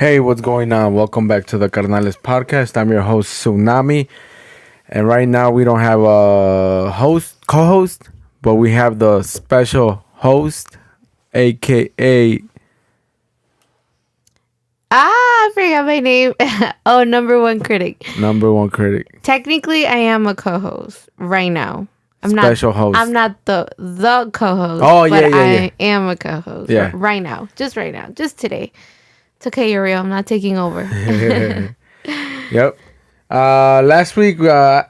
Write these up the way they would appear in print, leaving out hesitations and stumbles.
Hey, what's going on? Welcome back to the Carnales podcast. I'm your host, Tsunami. And right now we don't have a co-host, but we have the special host, aka I forgot my name. Number one critic. number one critic. Technically, I am a co-host right now. Special host. I'm not the co-host. Oh, but yeah. I am a co-host. Yeah. Right now. Just today. It's okay, Uriel. I'm not taking over. Yep. Last week was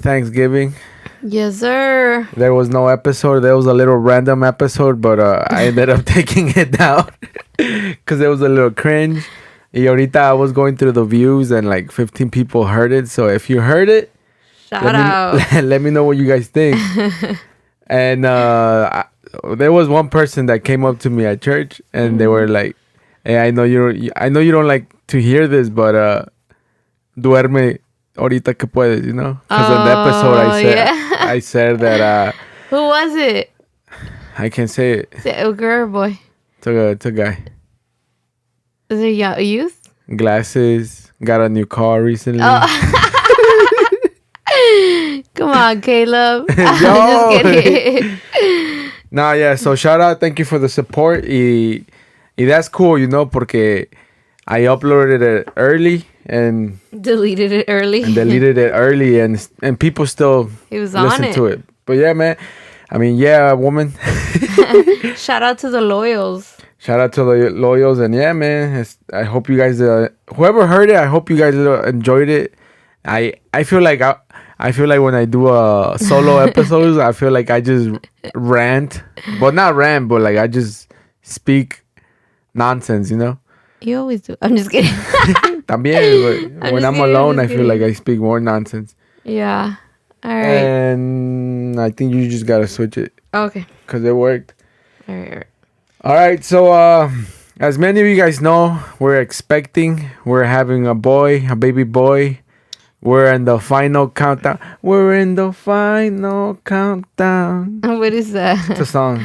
Thanksgiving. Yes, sir. There was no episode. There was a little random episode, but I ended up taking it down because it was a little cringe. Y ahorita I was going through the views and like 15 people heard it. So if you heard it, Shout out. let me know what you guys think. And there was one person that came up to me at church and they were like, "Hey, I know you don't like to hear this, but duerme ahorita que puedes, you know?" Because in the episode I said that. Who was it? I can't say it. Is it a girl or boy? It's a guy. Is it a youth? Glasses. Got a new car recently. Come on, Caleb. Yo. Just kidding. Nah, yeah. So shout out. Thank you for the support. Y that's cool, you know, porque I uploaded it early and deleted it early. And people still listen to it. But yeah, man. I mean, yeah, woman. Shout out to the loyals. And yeah, man. I hope you guys, whoever heard it, I hope you guys enjoyed it. I feel like when I do a solo episodes, I feel like I just rant, but not rant, but like I just speak nonsense, you know. You always do. I'm just kidding. También, but when I'm alone, I feel like I speak more nonsense. Yeah. All right. And I think you just gotta switch it. Okay. Because it worked. All right. All right. So, as many of you guys know, we're having a baby boy. We're in the final countdown. What is that? It's a song.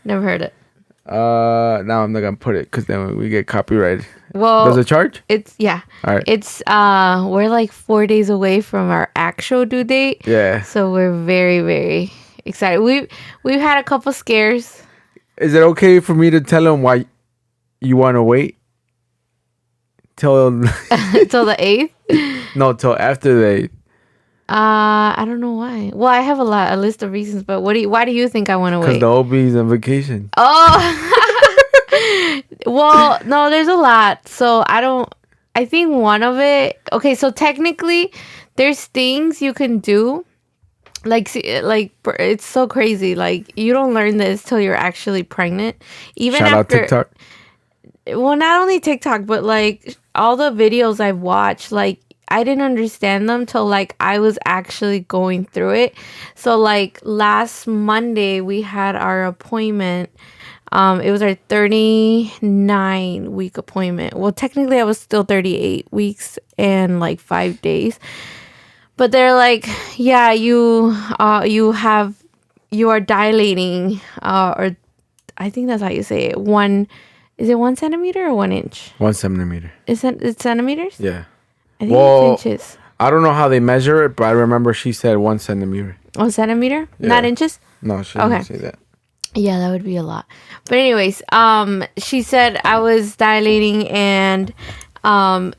Never heard it. Now I'm not gonna put it because then we get copyrighted. Well, does it charge? It's yeah. All right. It's we're like 4 days away from our actual due date. Yeah. So we're very, very excited. We've had a couple scares. Is it okay for me to tell him why you want to wait till till the 8th? No, till after the 8th. I don't know why. Well, I have a list of reasons, but why do you think I want to wait? Because the OB's on vacation. Oh. Well, no, there's a lot. So I think one of it. Okay, so technically, there's things you can do. Like it's so crazy. Like you don't learn this till you're actually pregnant. Even Shout out TikTok. Well, not only TikTok, but like all the videos I've watched, like I didn't understand them till like I was actually going through it. So like last Monday we had our appointment. It was our 39-week appointment. Well, technically I was still 38 weeks and like 5 days. But they're like, yeah, you are dilating, or I think that's how you say it. Is it 1 centimeter or 1 inch? 1 centimeter. Is it centimeters? Yeah. I think it's inches. I don't know how they measure it, but I remember she said 1 centimeter. 1 centimeter? Yeah. Not inches? No, she didn't say that. Yeah, that would be a lot. But anyways, she said I was dilating and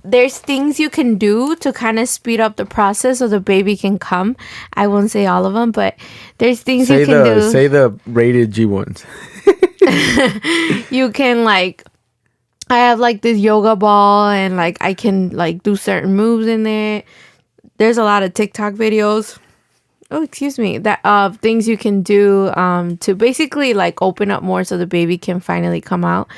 there's things you can do to kind of speed up the process so the baby can come. I won't say all of them, but there's things you can do. Say the rated G ones. You can like, I have like this yoga ball and like I can like do certain moves in there. There's a lot of TikTok videos. Oh, excuse me. That things you can do to basically like open up more so the baby can finally come out.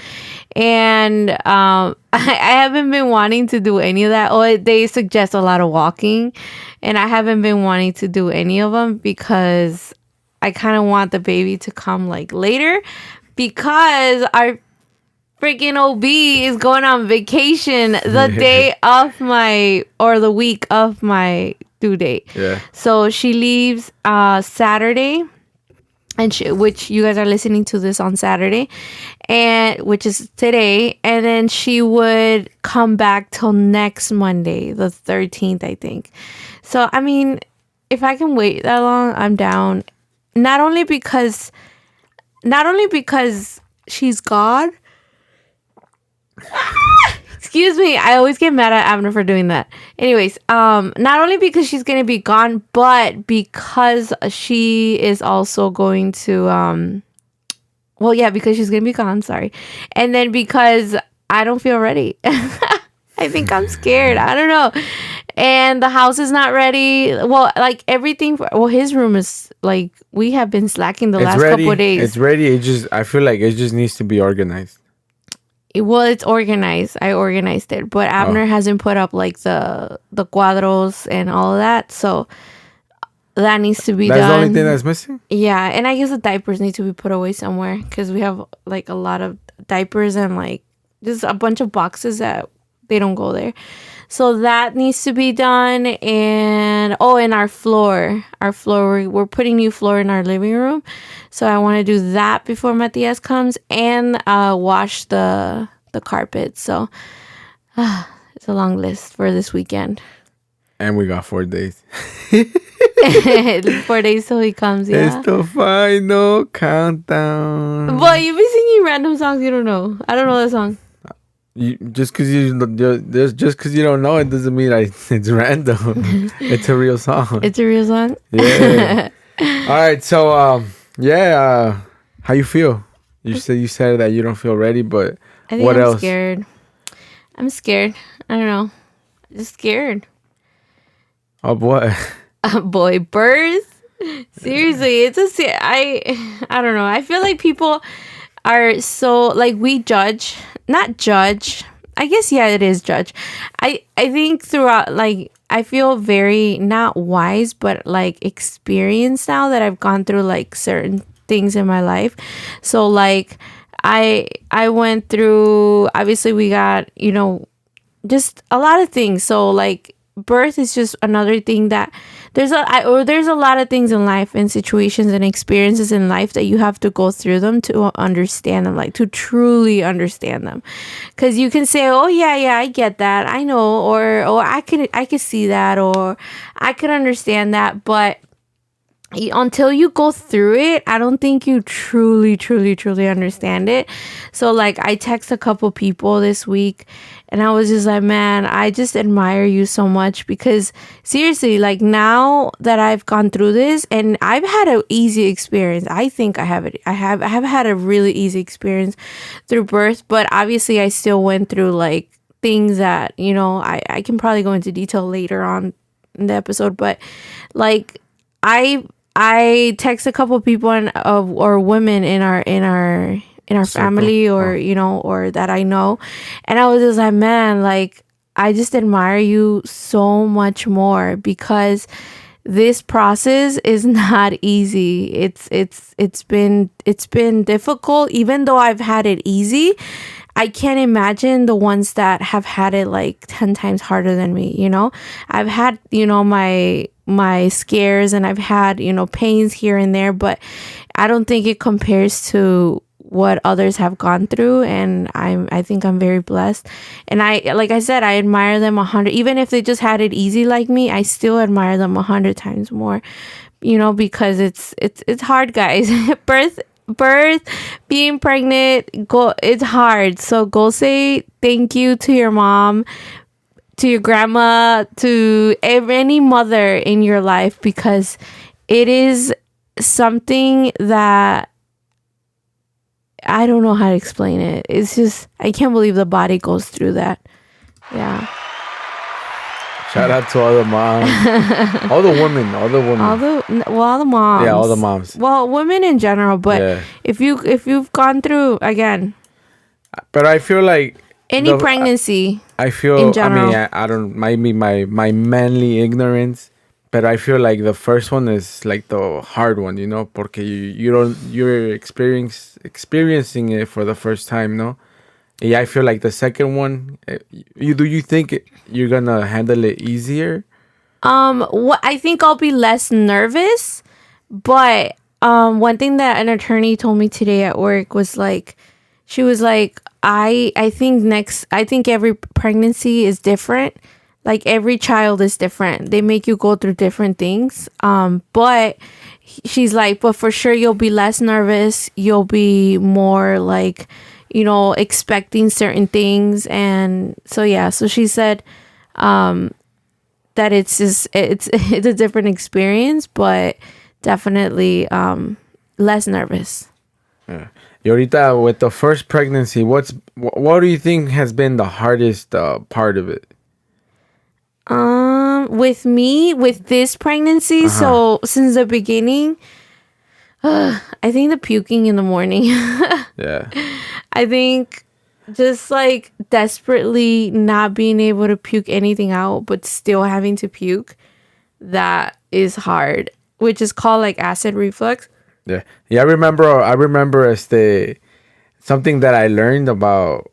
And I haven't been wanting to do any of that. Oh, they suggest a lot of walking, and I haven't been wanting to do any of them because I kind of want the baby to come like later, because our freaking OB is going on vacation the day of the week of my due date. Yeah. So she leaves Saturday and which you guys are listening to this on Saturday, and which is today, and then she would come back till next Monday, the 13th, I think. So I mean, if I can wait that long, I'm down. Not only because she's God. Excuse me, I always get mad at Abner for doing that. Anyways, not only because she's gonna be gone, but because she is also going to well, yeah, because she's gonna be gone, sorry. And then because I don't feel ready. I think I'm scared. I don't know. And the house is not ready. Well, like everything. His room is like, we have been slacking the last couple of days. It's ready. I feel like it just needs to be organized. Well, it's organized. I organized it, but Abner hasn't put up like the cuadros and all of that. So that needs to be done. That's the only thing that's missing? Yeah, and I guess the diapers need to be put away somewhere because we have like a lot of diapers and like just a bunch of boxes that they don't go there. So that needs to be done. And and our floor, we're putting new floor in our living room. So I want to do that before Matias comes, and wash the carpet. So it's a long list for this weekend. And we got 4 days. 4 days till he comes. Yeah. It's the final countdown. Boy, you be singing random songs you don't know. I don't know that song. Just because you don't know it doesn't mean it's random. It's a real song. It's a real song. Yeah. All right. So how you feel? You said that you don't feel ready, but I think what else? I'm scared. I don't know. Just scared. Of what? Boy, birth. Seriously, it's I don't know. I feel like people are so like we not judge. I guess yeah, it is judge. I think throughout like I feel very not wise but like experienced now that I've gone through like certain things in my life. So like I went through, obviously we got, just a lot of things. So like birth is just another thing that there's a lot of things in life and situations and experiences in life that you have to go through them to understand them, like to truly understand them. Because you can say, oh yeah, I get that, I know, or I can see that, or I can understand that, but until you go through it, I don't think you truly understand it. So like I text a couple people this week and I was just like, man, I just admire you so much, because seriously, like now that I've gone through this and I've had an easy experience. I think I have had a really easy experience through birth, but obviously I still went through like things that, I can probably go into detail later on in the episode, but like I text a couple people or women in our family or or that I know, and I was just like, man, like I just admire you so much more, because this process is not easy. It's been difficult. Even though I've had it easy, I can't imagine the ones that have had it like 10 times harder than me. I've had my scares and I've had pains here and there, but I don't think it compares to what others have gone through, and I think I'm very blessed. And like I said, I admire them 100. Even if they just had it easy like me, I still admire them 100 times more, because it's hard, guys. birth, being pregnant, it's hard. So go say thank you to your mom, to your grandma, to any mother in your life, because it is something that I don't know how to explain it. It's just, I can't believe the body goes through that. Yeah. Shout out to all the moms. all the women. All the moms. Yeah, all the moms. Well, women in general, but if you've gone through, again. But I feel like any pregnancy. I feel, in general. I mean, I don't, might be my manly ignorance, but I feel like the first one is like the hard one, porque you're experiencing it for the first time, no? Yeah, I feel like the second one, do you think you're gonna handle it easier? What I think I'll be less nervous, but one thing that an attorney told me today at work was like, she was like, I think every pregnancy is different. Like every child is different. They make you go through different things. But she's like, but for sure you'll be less nervous. You'll be more like, expecting certain things. And so, yeah, so she said, that it's a different experience, but definitely, less nervous. Yeah. Y ahorita, with the first pregnancy, what do you think has been the hardest part of it? With me, with this pregnancy, so since the beginning, I think the puking in the morning. Yeah. I think just like desperately not being able to puke anything out, but still having to puke, that is hard, which is called like acid reflux. Yeah. Yeah, I remember something that I learned about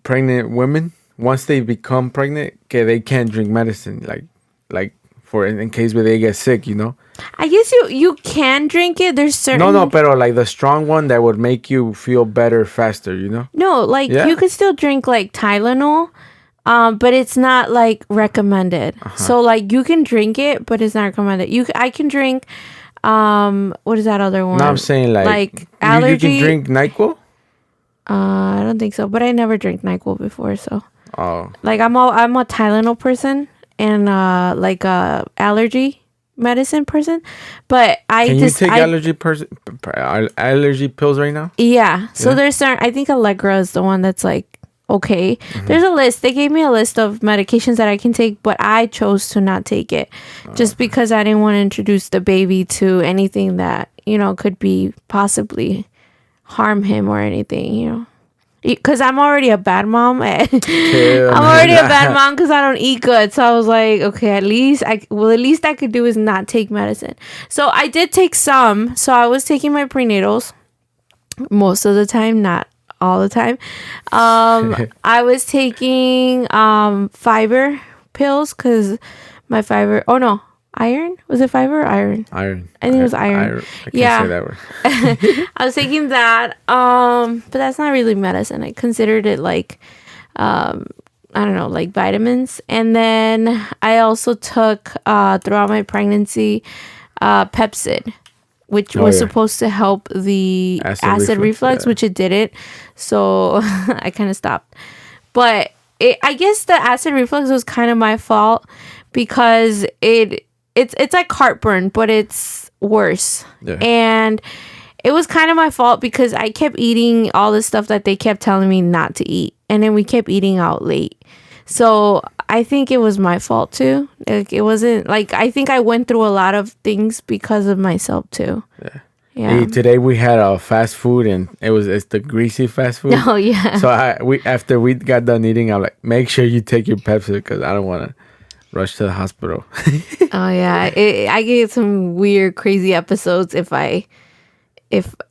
pregnant women. Once they become pregnant, okay, they can't drink medicine, like for in case where they get sick, I guess you can drink it. There's certain No, pero like the strong one that would make you feel better faster, No, like you could still drink like Tylenol, but it's not like recommended. So like you can drink it, but it's not recommended. I can drink, what is that other one? No, I'm saying like allergy. You can drink NyQuil? I don't think so, but I never drank NyQuil before, so. Oh. Like I'm a Tylenol person and like a allergy medicine person, but Can you take allergy pills right now? Yeah. So there's certain. I think Allegra is the one that's like okay. There's a list. They gave me a list of medications that I can take, but I chose to not take it just because I didn't want to introduce the baby to anything that could be possibly harm him or anything. Because I'm already a bad mom. I'm already a bad mom because I don't eat good. So I was like, okay, at least I could do is not take medicine. So I did take some. So I was taking my prenatals most of the time, not all the time. I was taking fiber pills because my fiber. Oh no. Iron? Was it fiber or iron? Iron. I think it was iron. I can't say that word. I was taking that. But that's not really medicine. I considered it like, I don't know, like vitamins. And then I also took, throughout my pregnancy, Pepsid, which was supposed to help the acid reflux, which it didn't. So I kind of stopped. But I guess the acid reflux was kind of my fault because it's like heartburn, but it's worse. Yeah. And it was kind of my fault because I kept eating all the stuff that they kept telling me not to eat. And then we kept eating out late. So I think it was my fault too. Like it wasn't like, I think I went through a lot of things because of myself too. Yeah. Yeah. Hey, today we had fast food and it's the greasy fast food. Oh yeah. So after we got done eating, I'm like, make sure you take your Pepsi because I don't want to rush to the hospital. Oh yeah, I get some weird, crazy episodes if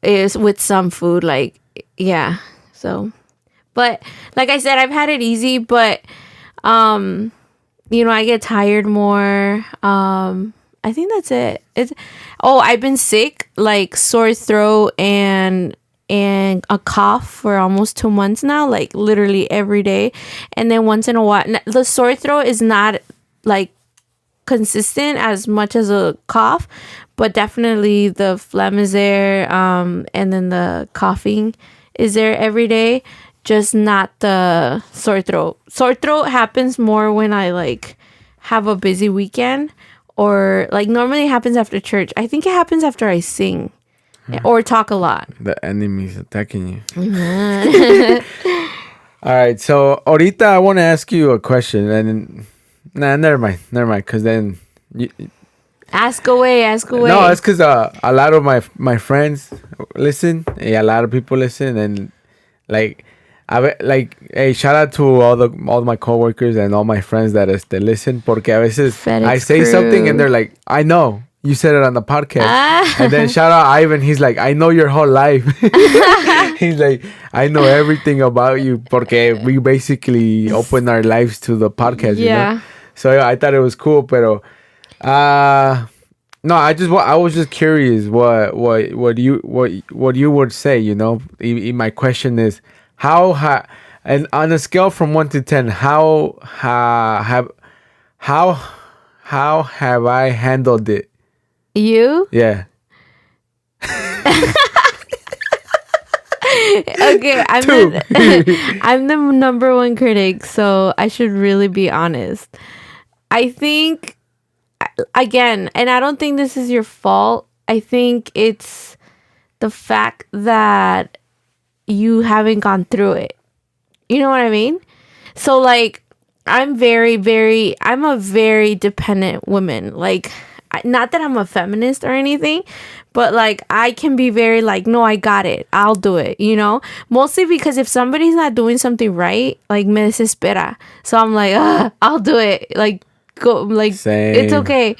it's with some food, like yeah. So, but like I said, I've had it easy, but I get tired more. I think that's it. I've been sick, like sore throat and a cough for almost 2 months now, like literally every day, and then once in a while, the sore throat is not like consistent as much as a cough, but definitely the phlegm is there, and then the coughing is there every day, just not the sore throat. Sore throat happens more when I like have a busy weekend, or like normally it happens after church. I think it happens after I sing or talk a lot. The enemy's attacking you. All right, so ahorita I want to ask you a question, and nah, never mind, because then ask away. No, it's because a lot of my friends listen, a lot of people listen, and hey, shout out to all my coworkers and all my friends that listen, porque a veces FedEx I say crew. Something and they're like, I know you said it on the podcast, and then shout out Ivan, he's like, I know your whole life. He's like, I know everything about you, porque we basically open our lives to the podcast. Yeah. You know? So I thought it was cool, pero No, I was just curious what you would say. You know, my question is and on a scale from 1 to 10, how how have I handled it? You? Yeah. Okay, Two. I'm the number one critic, so I should really be honest. I think, again, and I don't think this is your fault. I think it's the fact that you haven't gone through it. You know what I mean? So like, I'm a very dependent woman. Like, not that I'm a feminist or anything, but like, I can be very like, no, I got it. I'll do it, you know? Mostly because if somebody's not doing something right, like, me desespera. So I'm like, I'll do it. Like, go, like, Same. it's okay.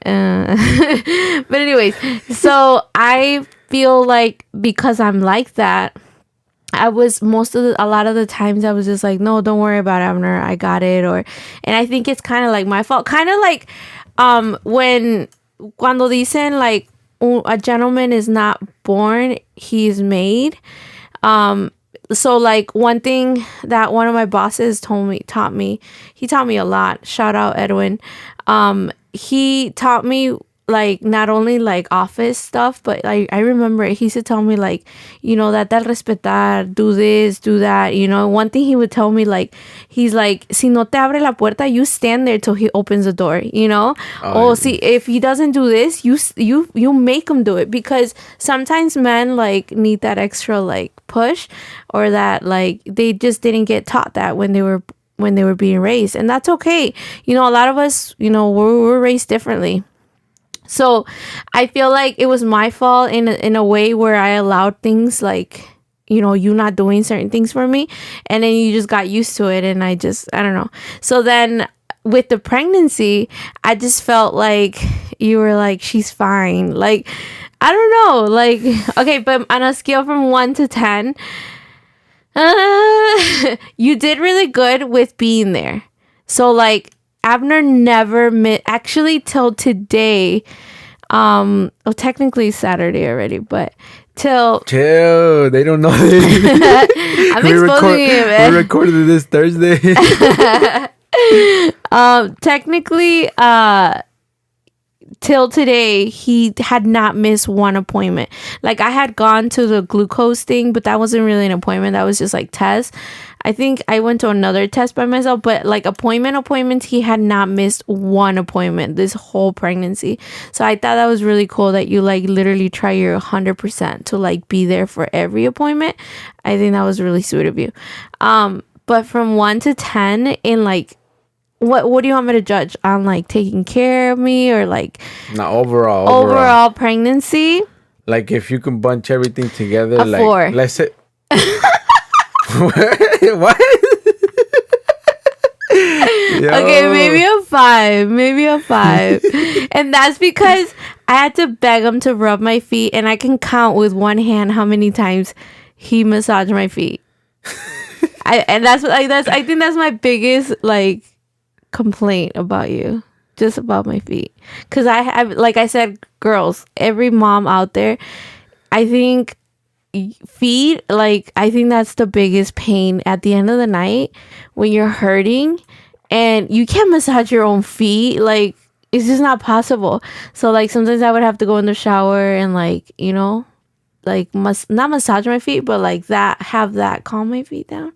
But anyways, so I feel like because I'm like that, I was a lot of the times I was just like, no, don't worry about it, Abner, I got it. And I think it's kind of like my fault. Kind of like, cuando dicen like a gentleman is not born, he's made. So like one thing that one of my bosses taught me, he taught me a lot. Shout out Edwin. He taught me like not only like office stuff, but like I remember he used to tell me like, you know, that respetar, do this, do that. You know, one thing he would tell me, like, he's like, si no te abre la puerta, you stand there till he opens the door, you know? Oh, See, if he doesn't do this, you make him do it, because sometimes men like need that extra like push, or that like they just didn't get taught that when they were being raised, and that's okay. You know, a lot of us, you know, we're raised differently. So I feel like it was my fault in a way where I allowed things like, you know, you not doing certain things for me, and then you just got used to it, and I don't know. So then with the pregnancy, I just felt like you were like, she's fine. Like, I don't know. Like, okay, but on a scale from 1 to 10, you did really good with being there. So like, Abner never actually till today. Technically Saturday already, but chill. They don't know this. I'm exposing you, man. We recorded this Thursday. Technically, till today, he had not missed one appointment. Like, I had gone to the glucose thing, but that wasn't really an appointment. That was just like tests. I think I went to another test by myself, but like appointments, he had not missed one appointment this whole pregnancy. So I thought that was really cool that you like literally try your 100% to like be there for every appointment. I think that was really sweet of you. But from 1 to 10 in like, what do you want me to judge on, like taking care of me, or like overall pregnancy? Like, if you can bunch everything together, a like 4. Let's say what? Okay, maybe a 5. And that's because I had to beg him to rub my feet, and I can count with one hand how many times he massaged my feet. I think that's my biggest like complaint about you, just about my feet, because I have, like I said, girls, every mom out there, I think feet, like, I think that's the biggest pain at the end of the night when you're hurting and you can't massage your own feet. Like, it's just not possible. So like sometimes I would have to go in the shower and like, you know, like not massage my feet, but like that calm my feet down.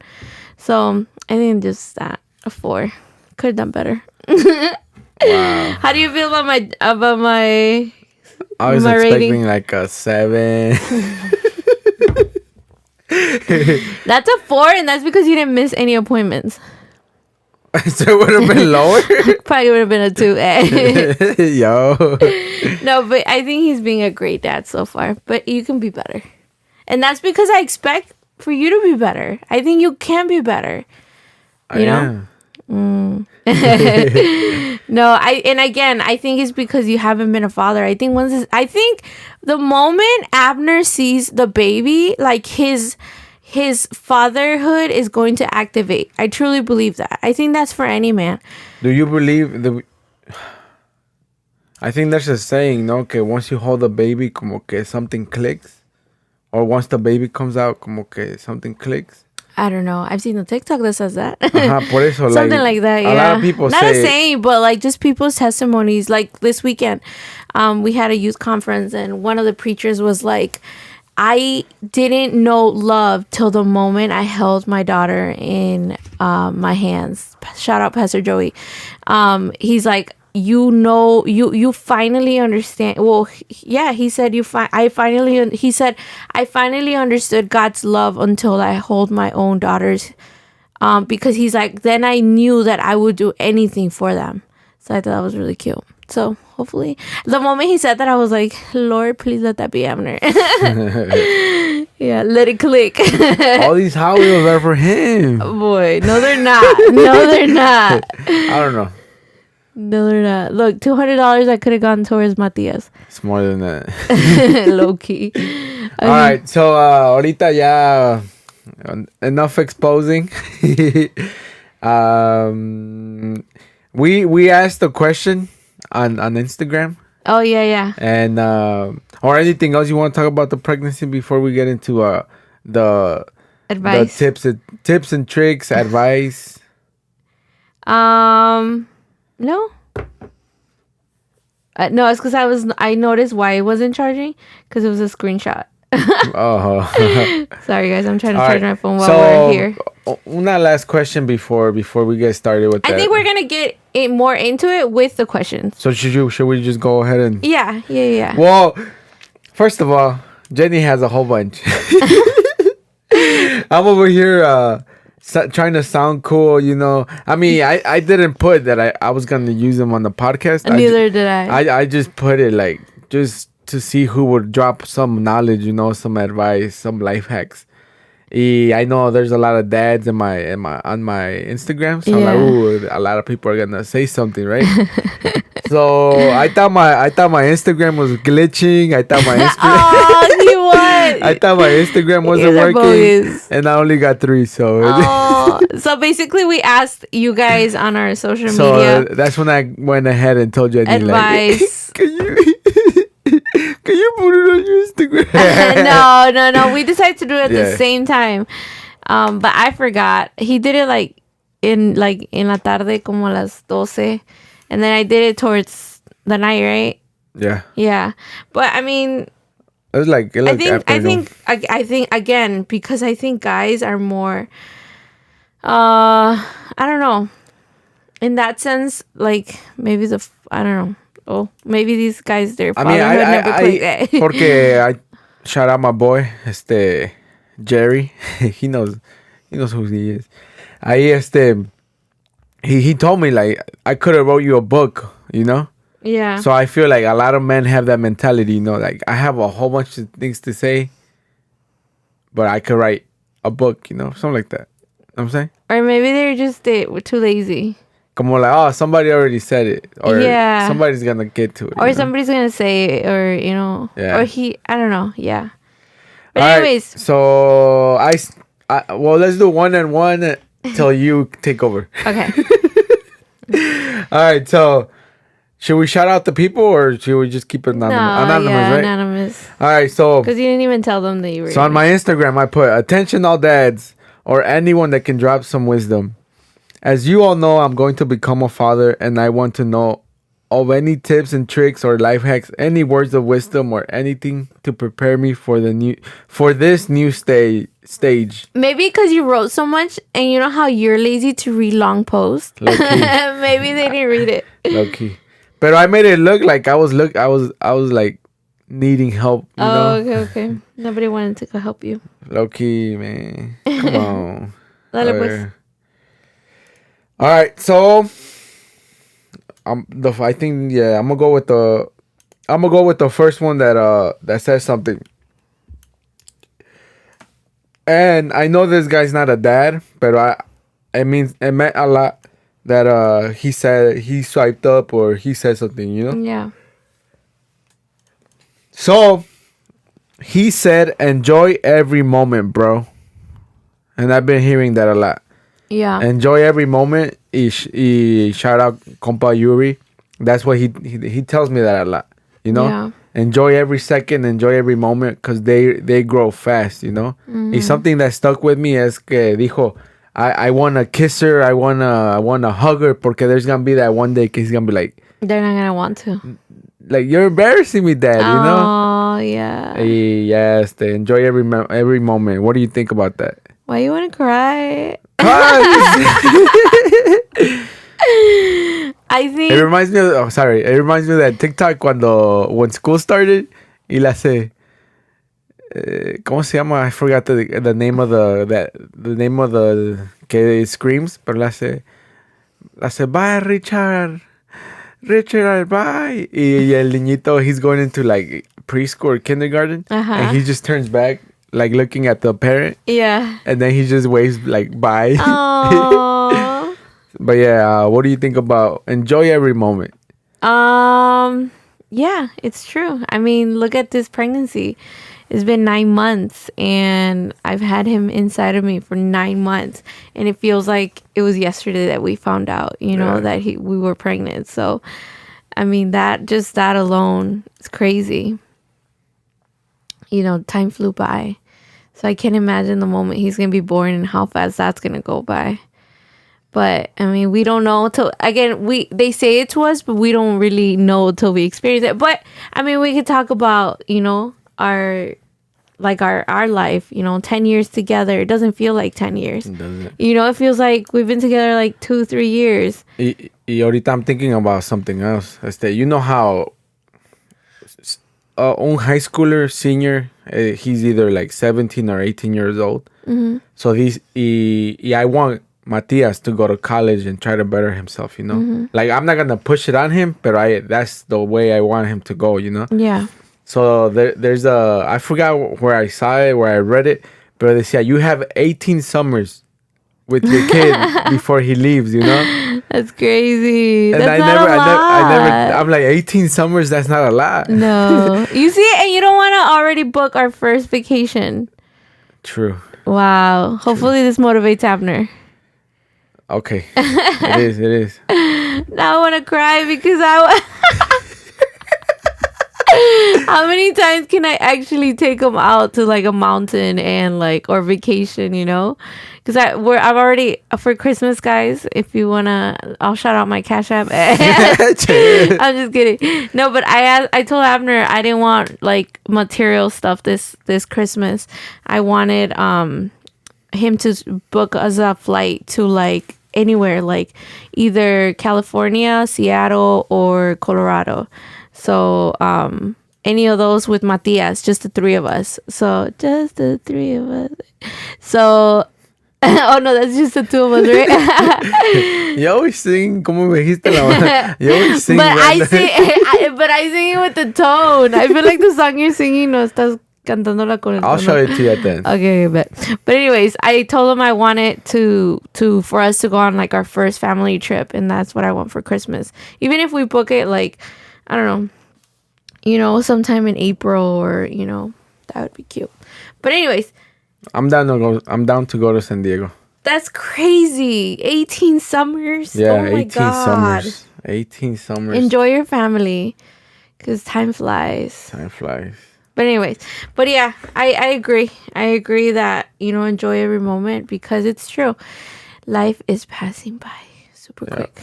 So I think just that, a 4. Could have done better. Wow. How do you feel about my I was my expecting rating? Like a 7. That's a 4, and that's because you didn't miss any appointments. So it would have been lower. Probably would have been a 2. Yo. No, but I think he's being a great dad so far. But you can be better, and that's because I expect for you to be better. I think you can be better. You know. No, I think it's because you haven't been a father. I think the moment Abner sees the baby, like his fatherhood is going to activate. I truly believe that. I think that's for any man. Do you believe I think there's a saying, no, que once you hold a baby, como que something clicks. Or once the baby comes out, como que something clicks. I don't know. I've seen a TikTok that says that. Por eso, Something like that, yeah. A lot of people Not say... a saying, but like just people's testimonies. Like this weekend, we had a youth conference and one of the preachers was like, I didn't know love till the moment I held my daughter in my hands. Shout out Pastor Joey. He's like, you finally understand. Well, yeah, he said I finally understood God's love until I hold my own daughters. Because he's like, then I knew that I would do anything for them. So I thought that was really cute. So hopefully, the moment he said that, I was like, Lord, please let that be Abner. Yeah, let it click. All these Hot Wheels are for him. Boy, no, they're not. No, they're not. I don't know. No, they're not. Look, $200 I could have gone towards Matias. It's more than that. Low key. All right, so ahorita ya enough exposing. We asked a question on Instagram. Oh yeah. And or anything else you want to talk about the pregnancy before we get into the advice, the tips and tricks, advice. No. No, it's because I noticed why it wasn't charging because it was a screenshot. Oh. Sorry guys, I'm trying to All charge right. my phone while we're here. Una last question before we get started with that. I think we're gonna get more into it with the questions. So should we just go ahead and? Yeah. Well, first of all, Jenny has a whole bunch. I'm over here trying to sound cool, you know. I mean, I didn't put that I was gonna use them on the podcast. Neither did I. I just put it like just to see who would drop some knowledge, you know, some advice, some life hacks. I know there's a lot of dads on my Instagram, so yeah. I'm like, ooh, a lot of people are gonna say something, right? So I thought my Instagram was glitching. I thought my Instagram wasn't working, and I only got 3. So so basically, we asked you guys on our social media. So that's when I went ahead and told Jenny, advice. Like, can you put it on your Instagram? No. We decided to do it at the same time. But I forgot. He did it like in la tarde, como las 12. And then I did it towards the night, right? Yeah. Yeah. But I mean, it was like I think again, because I think guys are more I don't know. In that sense, like maybe I don't know. Oh, maybe these guys, their fatherhood never clicked. Porque I shout out my boy, Jerry. he knows who he is. He told me like I could have wrote you a book, you know. Yeah. So I feel like a lot of men have that mentality, you know, like I have a whole bunch of things to say, but I could write a book, you know, something like that. You know what I'm saying? Or maybe they're just too lazy. Como like, oh, somebody already said it. Or somebody's going to get to it. Or somebody's going to say it, or, you know. Yeah. Or I don't know. Yeah. But Right, anyways. so, well, let's do 1 and 1 till you take over. Okay. All right, so, should we shout out the people or should we just keep it anonymous? Right? Anonymous. All right, so. Because you didn't even tell them that you were. So, on my Instagram, I put, attention all dads or anyone that can drop some wisdom. As you all know, I'm going to become a father, and I want to know of any tips and tricks or life hacks, any words of wisdom or anything to prepare me for this new stage. Maybe because you wrote so much, and you know how you're lazy to read long posts. Maybe they didn't read it. Low key. But I made it look like I was like needing help. You know? Okay. Nobody wanted to help you. Low key, man. Come on. Dale pues. All right, so I think I'm gonna go with the first one that says something. And I know this guy's not a dad, but it meant a lot that he said he swiped up or he said something, you know? Yeah. So he said, "Enjoy every moment, bro." And I've been hearing that a lot. Yeah. Enjoy every moment. Y shout out compa Yuri. That's what he tells me that a lot. You know, Yeah. enjoy every second, enjoy every moment, because they grow fast. You know, it's something that stuck with me. Es que dijo, I wanna kiss her, I wanna hug her, porque there's gonna be that one day he's gonna be like, They're not gonna want to. like, you're embarrassing me, Dad. You know. Oh yeah. Yes, they enjoy every moment. What do you think about that? Why you wanna cry? I think It reminds me of, it reminds me of that TikTok when school started, y la hace, ¿cómo se llama? I forgot the name of the name of the que screams, pero la hace, bye Richard, bye. Y el niñito, he's going into like preschool or kindergarten, and he just turns back, like looking at the parent. Yeah. And then he just waves like bye. Aww. But yeah, what do you think about enjoy every moment? Yeah, it's true. I mean, look at this pregnancy. It's been 9 months and I've had him inside of me for 9 months, and it feels like it was yesterday that we found out, that we were pregnant. So, I mean, that alone is crazy. Time flew by. So I can't imagine the moment he's going to be born and how fast that's going to go by. But I mean, we don't know till again. They say it to us, but we don't really know till we experience it. But I mean, we could talk about our life. 10 years together. It doesn't feel like 10 years. It doesn't. It feels like we've been together like 2-3 years. Y ahorita I'm thinking about something else. You know how un high schooler senior, he's either like 17 or 18 years old. Mm-hmm. So I want Matias to go to college and try to better himself, Mm-hmm. Like, I'm not gonna push it on him, but that's the way I want him to go, Yeah. So there's I forgot where I saw it, where I read it, but they say you have 18 summers with your kid before he leaves, That's crazy. And that's not a lot. I'm like, 18 summers, that's not a lot. No. You see, and you don't want to already book our first vacation. True. Wow. Hopefully this motivates Abner. Okay. It is. Now I want to cry because how many times can I actually take him out to like a mountain and or vacation, Because I've already, for Christmas, guys, if you wanna, I'll shout out my Cash App. I'm just kidding. No, but I told Abner I didn't want like material stuff this Christmas. I wanted him to book us a flight to like anywhere, like either California, Seattle, or Colorado. So any of those with Matias, just the three of us. So just the three of us. So oh no, that's just the two of us, right? You always sing como me dijiste la otra. You always sing. But I sing it with the tone. I feel like the song you're singing no estás cantándola con el tono. I'll show it to you at the end. Okay, but anyways, I told him I wanted for us to go on like our first family trip, and that's what I want for Christmas. Even if we book it like, I don't know, sometime in April or that would be cute. But anyways, I'm down to go to San Diego. That's crazy. 18 summers. Yeah, oh my 18 God. summers. 18 summers. Enjoy your family, because time flies. Time flies. But anyways, yeah, I agree. I agree that, enjoy every moment, because it's true. Life is passing by super quick.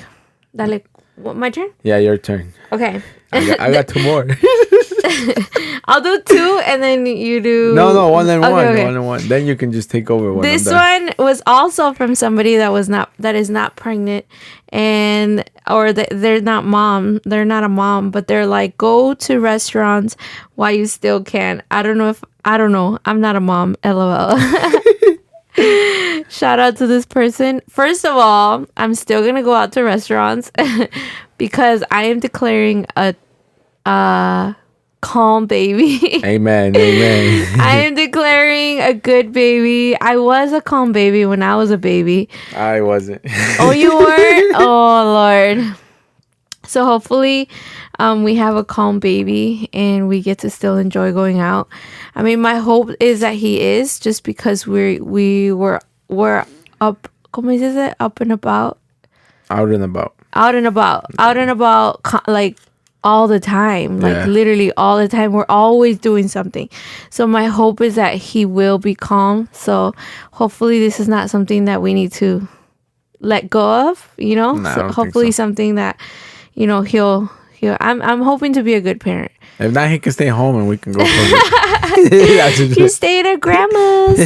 Dale, my turn? Yeah, your turn. Okay. I got two more. I'll do two and then you do... No, one and one. Okay. One and one. Then you can just take over when This I'm done. one was also from somebody that is not pregnant, or they're not a mom, but they're like, go to restaurants while you still can. I don't know. I'm not a mom. LOL. Shout out to this person. First of all, I'm still gonna go out to restaurants because I am declaring a calm baby. Amen. I am declaring a good baby. I was a calm baby when I was a baby. I wasn't. Oh, you weren't? Oh, Lord. So hopefully we have a calm baby and we get to still enjoy going out. I mean, my hope is that he is, just because we're up, ¿cómo dices it? Up and about. Out and about. out and about, like all the time, like Yeah. literally all the time. We're always doing something. So my hope is that he will be calm. So hopefully this is not something that we need to let go of, you know. Nah, I So don't think hopefully so. something that, you know, he'll I'm hoping to be a good parent. If not, he can stay home and we can go for it. You stay at grandma's.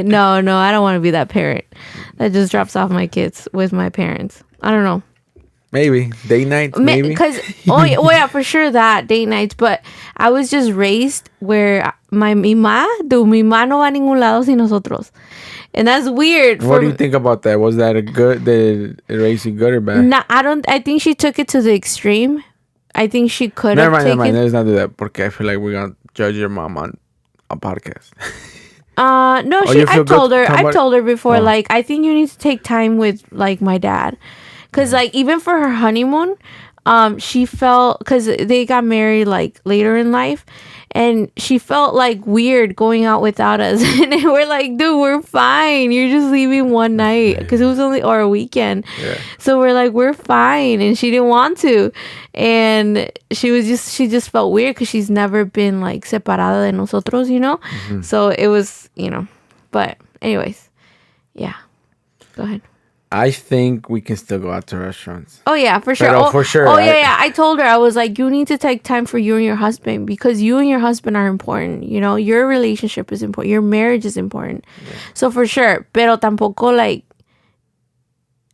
No, I don't want to be that parent that just drops off my kids with my parents. I don't know. Maybe date nights. Maybe Because yeah, for sure that date nights. But I was just raised where mi mamá no va a ningún lado sin nosotros, and that's weird. What do you think about that? Was that a good? Did it raise you good or bad? No, I don't. I think she took it to the extreme. I think she could have Never taken. mind. Let's not do that. Porque I feel like we're gonna judge your mom on a podcast. No, Oh, you feel I've told good? her. I've told her before. Oh. Like, I think you need to take time with like my dad, because like even for her honeymoon, she felt, because they got married like later in life, and she felt like weird going out without us. And we're like, dude, we're fine. You're just leaving one night, because it was only, or a weekend. Yeah. So we're like, we're fine, and she didn't want to, and she just felt weird because she's never been like separada de nosotros, you know. So it was, you know, but anyways, yeah. Go ahead. I think we can still go out to restaurants. Oh yeah, for sure. Pero for sure. Oh yeah. I told her, I was like, you need to take time for you and your husband, because you and your husband are important. You know, your relationship is important. Your marriage is important. Yeah. So for sure. Pero tampoco like,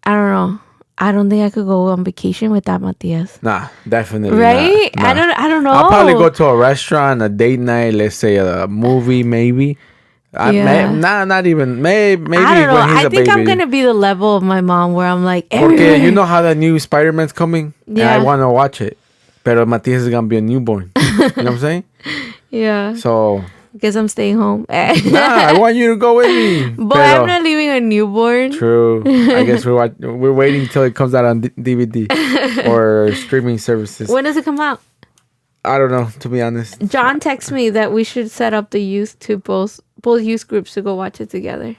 I don't know. I don't think I could go on vacation without Matias. Nah, definitely right? not. Nah. I don't know. I'll probably go to a restaurant, a date night, let's say a movie, maybe. Not even. Maybe I don't know. when he's I a think baby. I'm gonna be the level of my mom, where I'm like, Porque you know how the new Spider-Man's coming? Yeah. And I want to watch it. Pero Matias is going to be a newborn. You know what I'm saying? Yeah. So. Guess I'm staying home. Nah, I want you to go with me. But I'm not leaving a newborn. True. I guess we're waiting till it comes out on DVD or streaming services. When does it come out? I don't know, to be honest. John texted me that we should set up the youth to both youth groups to go watch it together.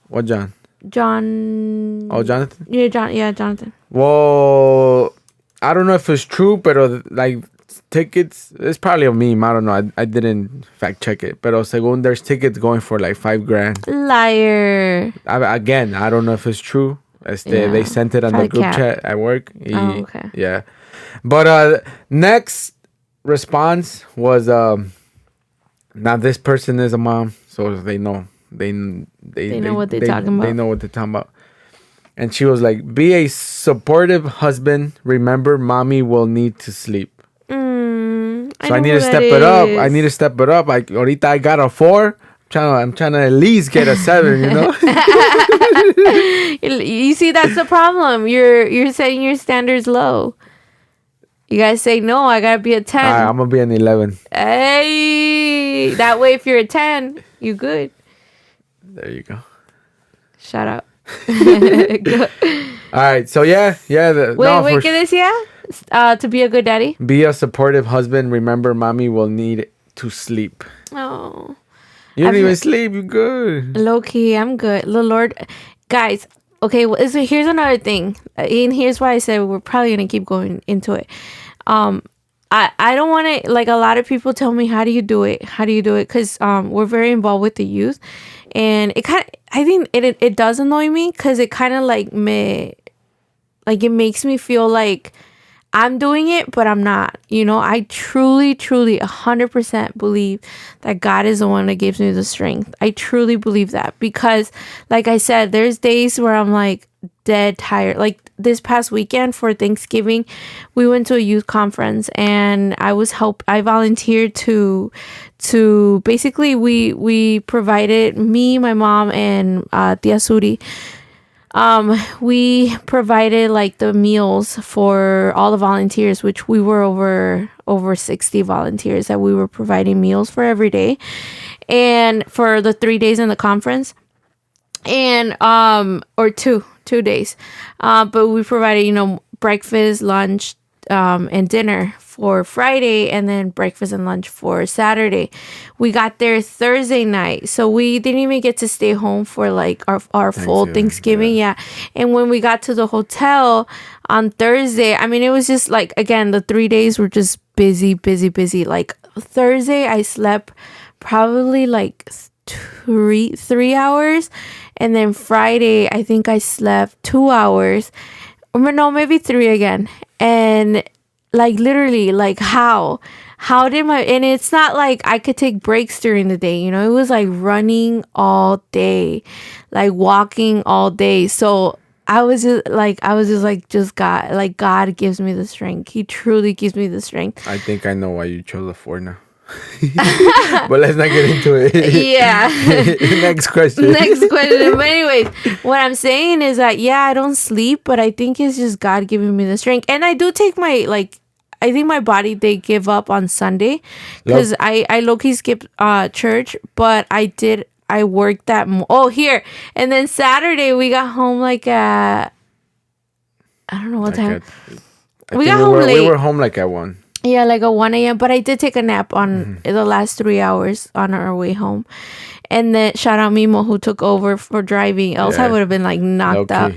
What John? John. Oh, Jonathan? Yeah, Jonathan. Well, I don't know if it's true, but like tickets, it's probably a meme. I don't know. I didn't fact check it. But según there's tickets going for like $5,000. Liar. Again, I don't know if it's true. They sent it on the group chat at work. Oh, okay. Yeah. But next response was now this person is a mom, so they know they know what they're talking about. They know what they're talking about. And she was like, "Be a supportive husband. Remember, mommy will need to sleep." So I need to step it up. Like ahorita I got a 4. I'm trying to at least get a 7. You know. You see, that's the problem. You're setting your standards low. You guys say, no, I gotta be a 10. I'm gonna be an 11. Hey, that way if you're a 10, you good. There you go. Shout out. All right, so yeah. Wait, ¿qué decía? To be a good daddy. Be a supportive husband. Remember, mommy will need to sleep. Oh, you don't even sleep. You good? Low key, I'm good. The Lord, guys. Okay, well, so here's another thing, and here's why I said we're probably gonna keep going into it. I don't want to, like, a lot of people tell me, how do you do it, because we're very involved with the youth, and I think it does annoy me, because it kind of like it makes me feel like I'm doing it, but I'm not. You know, I truly 100% believe that God is the one that gives me the strength. I truly believe that, because like I said, there's days where I'm like dead tired. Like this past weekend for Thanksgiving, we went to a youth conference, and I volunteered to basically we provided, me, my mom, and Tia Suri. We provided like the meals for all the volunteers, which we were over 60 volunteers that we were providing meals for every day, and for the 3 days in the conference, and or two days, but we provided, breakfast, lunch, and dinner for Friday, and then breakfast and lunch for Saturday. We got there Thursday night, so we didn't even get to stay home for like our full Thanksgiving. Yeah. And when we got to the hotel on Thursday, I mean, it was just like, again, the 3 days were just busy. Like Thursday, I slept probably like 3 hours, and then Friday, I think I slept 2 hours, or no, maybe 3 again. And like literally, like how did my, and it's not like I could take breaks during the day, it was like running all day, like walking all day. So I was just like just God gives me the strength. He truly gives me the strength. I think I know why you chose a 4 now. But let's not get into it. Yeah. Next question. But anyways, what I'm saying is that, yeah, I don't sleep, but I think it's just God giving me the strength. And I do take I think my body, they give up on Sunday because I low-key skipped church, but I worked that. Here. And then Saturday, we got home like at, I don't know what time. We got home late. We were home like at 1. Yeah, like at 1 a.m. But I did take a nap on the last 3 hours on our way home. And then shout out Mimo, who took over for driving. Else I would have been like knocked out.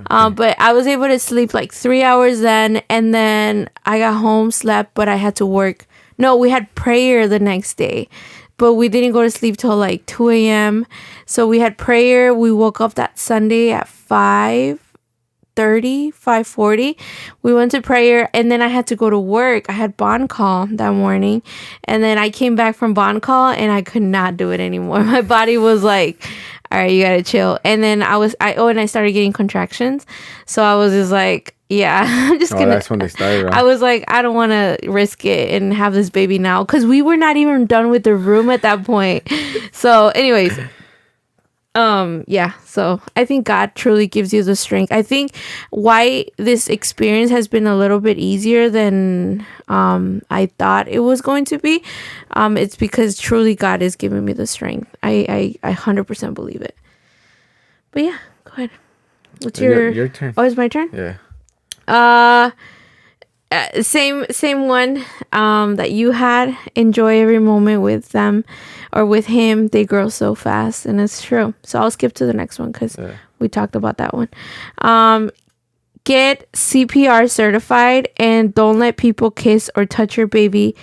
But I was able to sleep like 3 hours then. And then I got home, slept, but I had to work. No, we had prayer the next day. But we didn't go to sleep till like 2 a.m. So we had prayer. We woke up that Sunday at 5:40. We went to prayer, and then I had to go to work. I had bond call that morning, and then I came back from bond call, and I could not do it anymore. My body was like, all right, you gotta chill. And then I started getting contractions. So I was just like, yeah, I'm just gonna. That's when they started. Right? I was like, I don't want to risk it and have this baby now, because we were not even done with the room at that point. So, anyways, yeah. So I think God truly gives you the strength. I think why this experience has been a little bit easier than I thought it was going to be. It's because truly God is giving me the strength. I 100% believe it. But yeah, go ahead. What's your turn? Oh, it's my turn? Yeah. Same one that you had. Enjoy every moment with them or with him. They grow so fast, and it's true. So I'll skip to the next one because we talked about that one. Get CPR certified, and don't let people kiss or touch your baby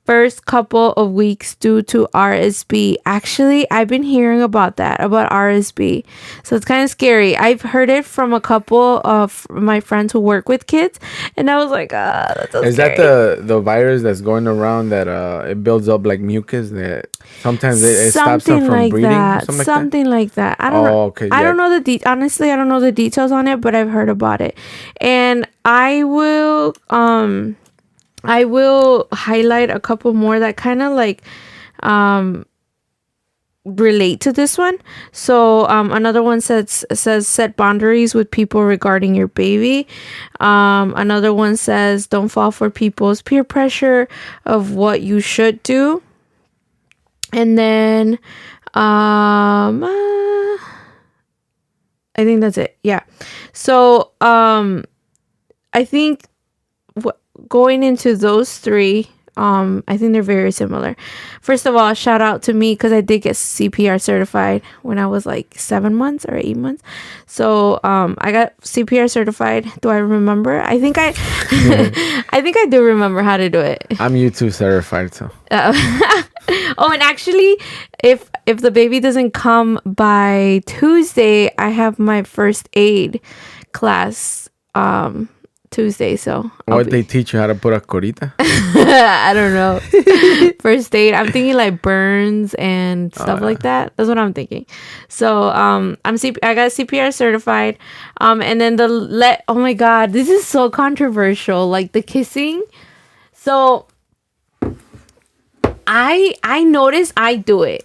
first couple of weeks due to RSV. Actually, I've been hearing about RSV. So it's kind of scary. I've heard it from a couple of my friends who work with kids, and I was like, that's so Is scary. that the virus that's going around that it builds up like mucus that sometimes it stops them from breathing? Something like that. I don't know. Okay, I don't know honestly, I don't know the details on it, but I've heard about it. And I will highlight a couple more that kind of like relate to this one. So another one says set boundaries with people regarding your baby. Another one says don't fall for people's peer pressure of what you should do. And then I think that's it. Yeah. So I think going into those three, I think they're very similar. First of all, shout out to me because I did get CPR certified when I was like 7 months or 8 months. So I got CPR certified. Do I remember? I think I do remember how to do it. I'm YouTube certified, so. Oh, and actually, if the baby doesn't come by Tuesday, I have my first aid class Tuesday, so they teach you how to put a corita? I don't know. First aid. I'm thinking like burns and stuff like that. That's what I'm thinking. So I got CPR certified. And then oh my god, this is so controversial. Like the kissing. So I noticed I do it.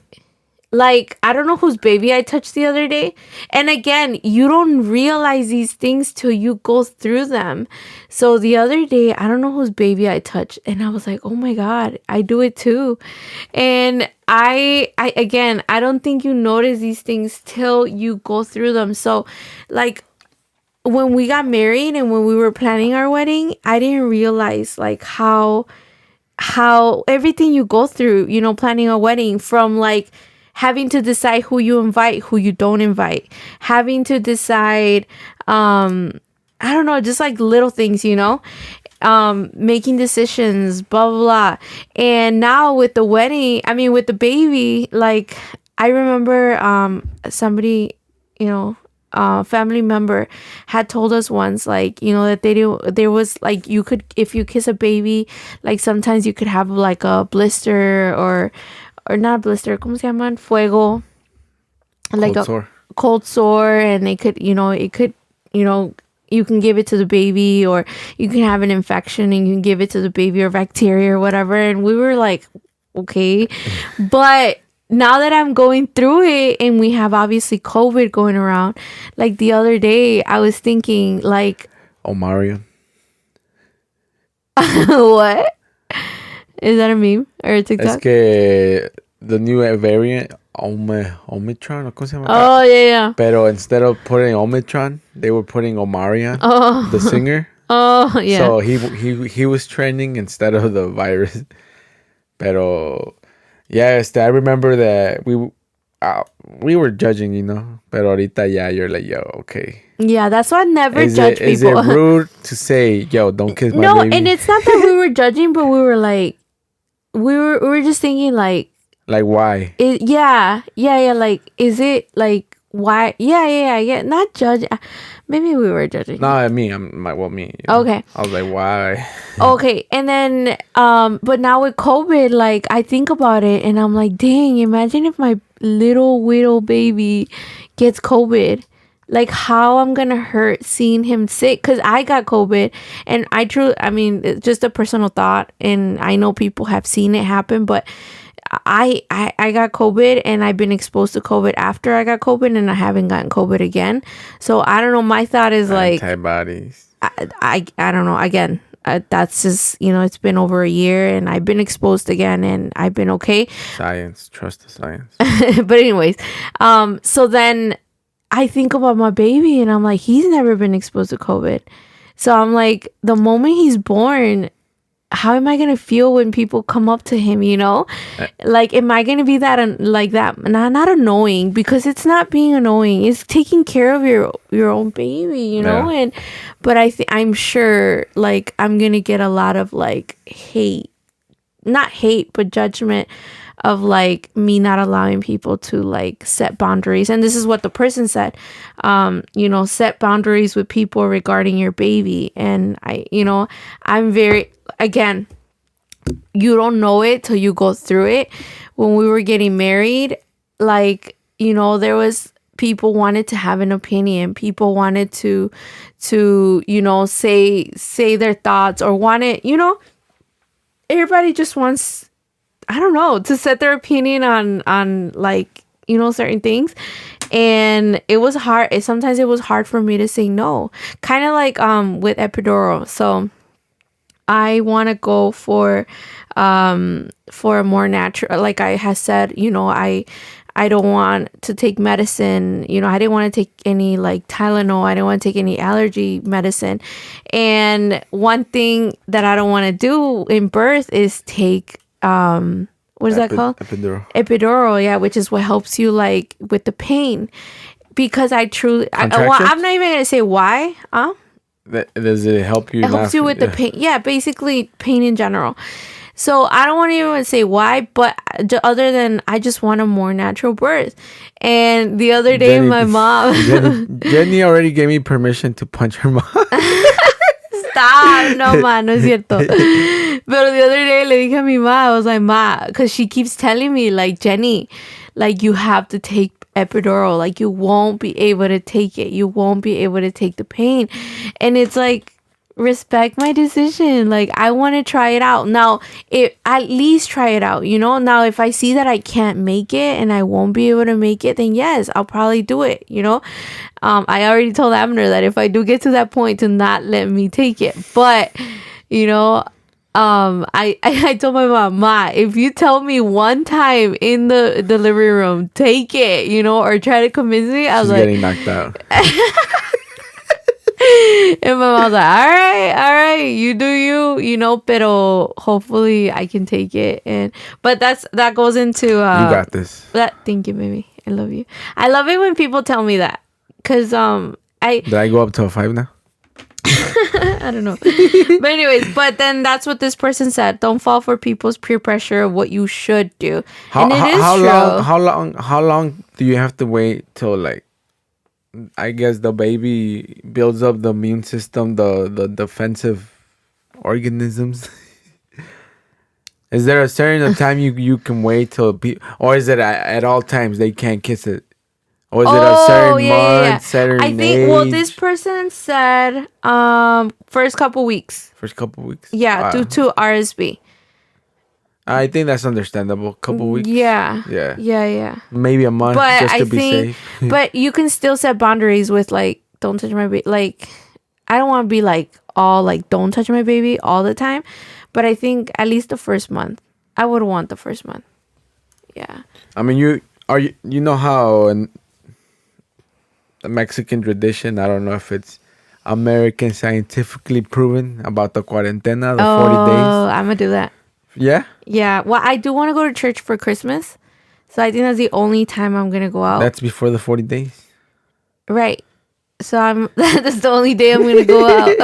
Like, I don't know whose baby I touched the other day. And again, you don't realize these things till you go through them. So the other day, I don't know whose baby I touched. And I was like, oh my God, I do it too. And I don't think you notice these things till you go through them. So like when we got married and when we were planning our wedding, I didn't realize like how everything you go through, you know, planning a wedding, from like having to decide who you invite, who you don't invite, having to decide, I don't know, just like little things, you know, making decisions, blah, blah, blah. And now with the wedding, I mean, with the baby, like I remember, somebody, you know, family member had told us once, like, you know, that there was like, you could, if you kiss a baby, like sometimes you could have like a blister or not blister, ¿cómo se llaman? Fuego, like cold sore, and it could, you know, you can give it to the baby, or you can have an infection and you can give it to the baby, or bacteria or whatever. And we were like, okay, but now that I'm going through it, and we have obviously COVID going around, like the other day I was thinking like, Omarion. What? Is that a meme or a TikTok? Es que the new variant, Omicron, ¿cómo se llama? Oh, yeah. Pero instead of putting Omicron, they were putting Omarion, the singer. Oh, yeah. So he was trending instead of the virus. Pero yeah, I remember that we were judging, you know. Pero ahorita, yeah, you're like, yo, okay. Yeah, that's why I never judge people. Is it rude to say, yo, don't kiss my baby? No, and it's not that we were judging, but we were like, we were just thinking like why? Yeah. Like, is it like why? Yeah. Not judge. Maybe we were judging. No, me. You know? Okay. I was like, why? Okay, and then but now with COVID, like I think about it and I'm like, dang, imagine if my little widow baby gets COVID. Like how I'm gonna hurt seeing him sick, because I got COVID, and I mean, it's just a personal thought, and I know people have seen it happen, but I got COVID, and I've been exposed to COVID after I got COVID, and I haven't gotten COVID again. So I don't know. My thought is like antibodies. I don't know. Again, that's just, you know, it's been over a year, and I've been exposed again, and I've been okay. Science, trust the science. But anyways, so then I think about my baby, and I'm like, he's never been exposed to COVID. So I'm like, the moment he's born, how am I going to feel when people come up to him, you know? Like, am I going to be that, like that? Not annoying, because it's not being annoying. It's taking care of your own baby, you know? Yeah. But I'm sure, like, I'm going to get a lot of, like, not hate, but judgment of like me not allowing people to like set boundaries. And this is what the person said, you know, set boundaries with people regarding your baby. And I'm very, again, you don't know it till you go through it. When we were getting married, like, you know, there was people wanted to have an opinion. People wanted to, you know, say their thoughts, or wanted, you know, everybody just wants, I don't know, to set their opinion on like, you know, certain things. And it was hard. Sometimes it was hard for me to say no. Kind of like with epidural. So I want to go for a more natural, like I had said, you know, I don't want to take medicine. You know, I didn't want to take any like Tylenol. I didn't want to take any allergy medicine. And one thing that I don't want to do in birth is take what is that called? Epidural, yeah, which is what helps you like with the pain. Because I'm not even gonna say why. Does it help you? It helps you with the pain. Yeah, basically pain in general. So I don't want to even say why, but other than I just want a more natural birth. And the other day, my mom, Jenny already gave me permission to punch her mom. Stop, no, ma, no es cierto. Pero the other day le dije a mi ma, I was like, ma, because she keeps telling me, like, Jenny, like, you have to take epidural, like, you won't be able to take it, you won't be able to take the pain. And it's like, respect my decision. Like, I want to try it out. Now, at least try it out, you know? Now, if I see that I can't make it and I won't be able to make it, then yes, I'll probably do it, you know? I already told Abner that if I do get to that point, to not let me take it. But, you know, I told my mom, Ma, if you tell me one time in the delivery room, take it, you know, or try to convince me, I was like, getting knocked out. And my mom's like, all right, you do you, pero hopefully I can take it. But that goes into You got this. thank you, baby. I love you. I love it when people tell me that. Cause Did I go up to a 5 now? I don't know. But anyways, then that's what this person said. Don't fall for people's peer pressure of what you should do. And it is true. How long do you have to wait till, like, I guess the baby builds up the immune system, the defensive organisms? Is there a certain time you can wait till or is it at all times they can't kiss it? Or is it a certain month, certain I think, age? this person said first couple weeks. First couple weeks? Yeah, due to RSV. I think that's understandable. Couple weeks? Yeah. Yeah. Maybe a month but just to be think, safe. But you can still set boundaries with, like, don't touch my baby. Like, I don't want to be, like, all, like, don't touch my baby all the time. But I think at least the first month. I would want the first month. Yeah. I mean, you know how in the Mexican tradition, I don't know if it's American scientifically proven about the cuarentena, the 40 days. Oh, I'm going to do that. Yeah? Yeah. Well, I do want to go to church for Christmas. So I think that's the only time I'm going to go out. That's before the 40 days? Right. So that's the only day I'm going to go out.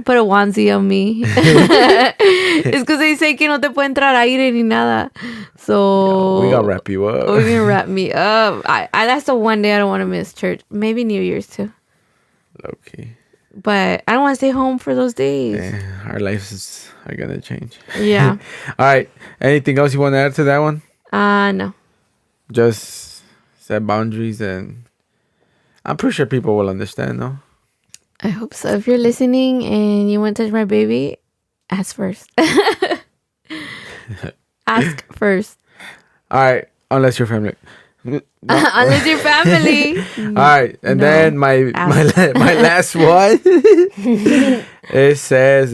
Put a onesie on me. It's because they say que no te puede entrar aire ni nada. So we gotta wrap you up. We're going to wrap me up. That's the one day I don't want to miss church. Maybe New Year's too. Okay. But I don't want to stay home for those days. Yeah, our lives are going to change. Yeah. All right. Anything else you want to add to that one? No. Just set boundaries, and I'm pretty sure people will understand, no? I hope so. If you're listening and you want to touch my baby, ask first. Ask first. All right. Unless you're family. No. Unless you're family. All right. And then my last one. It says,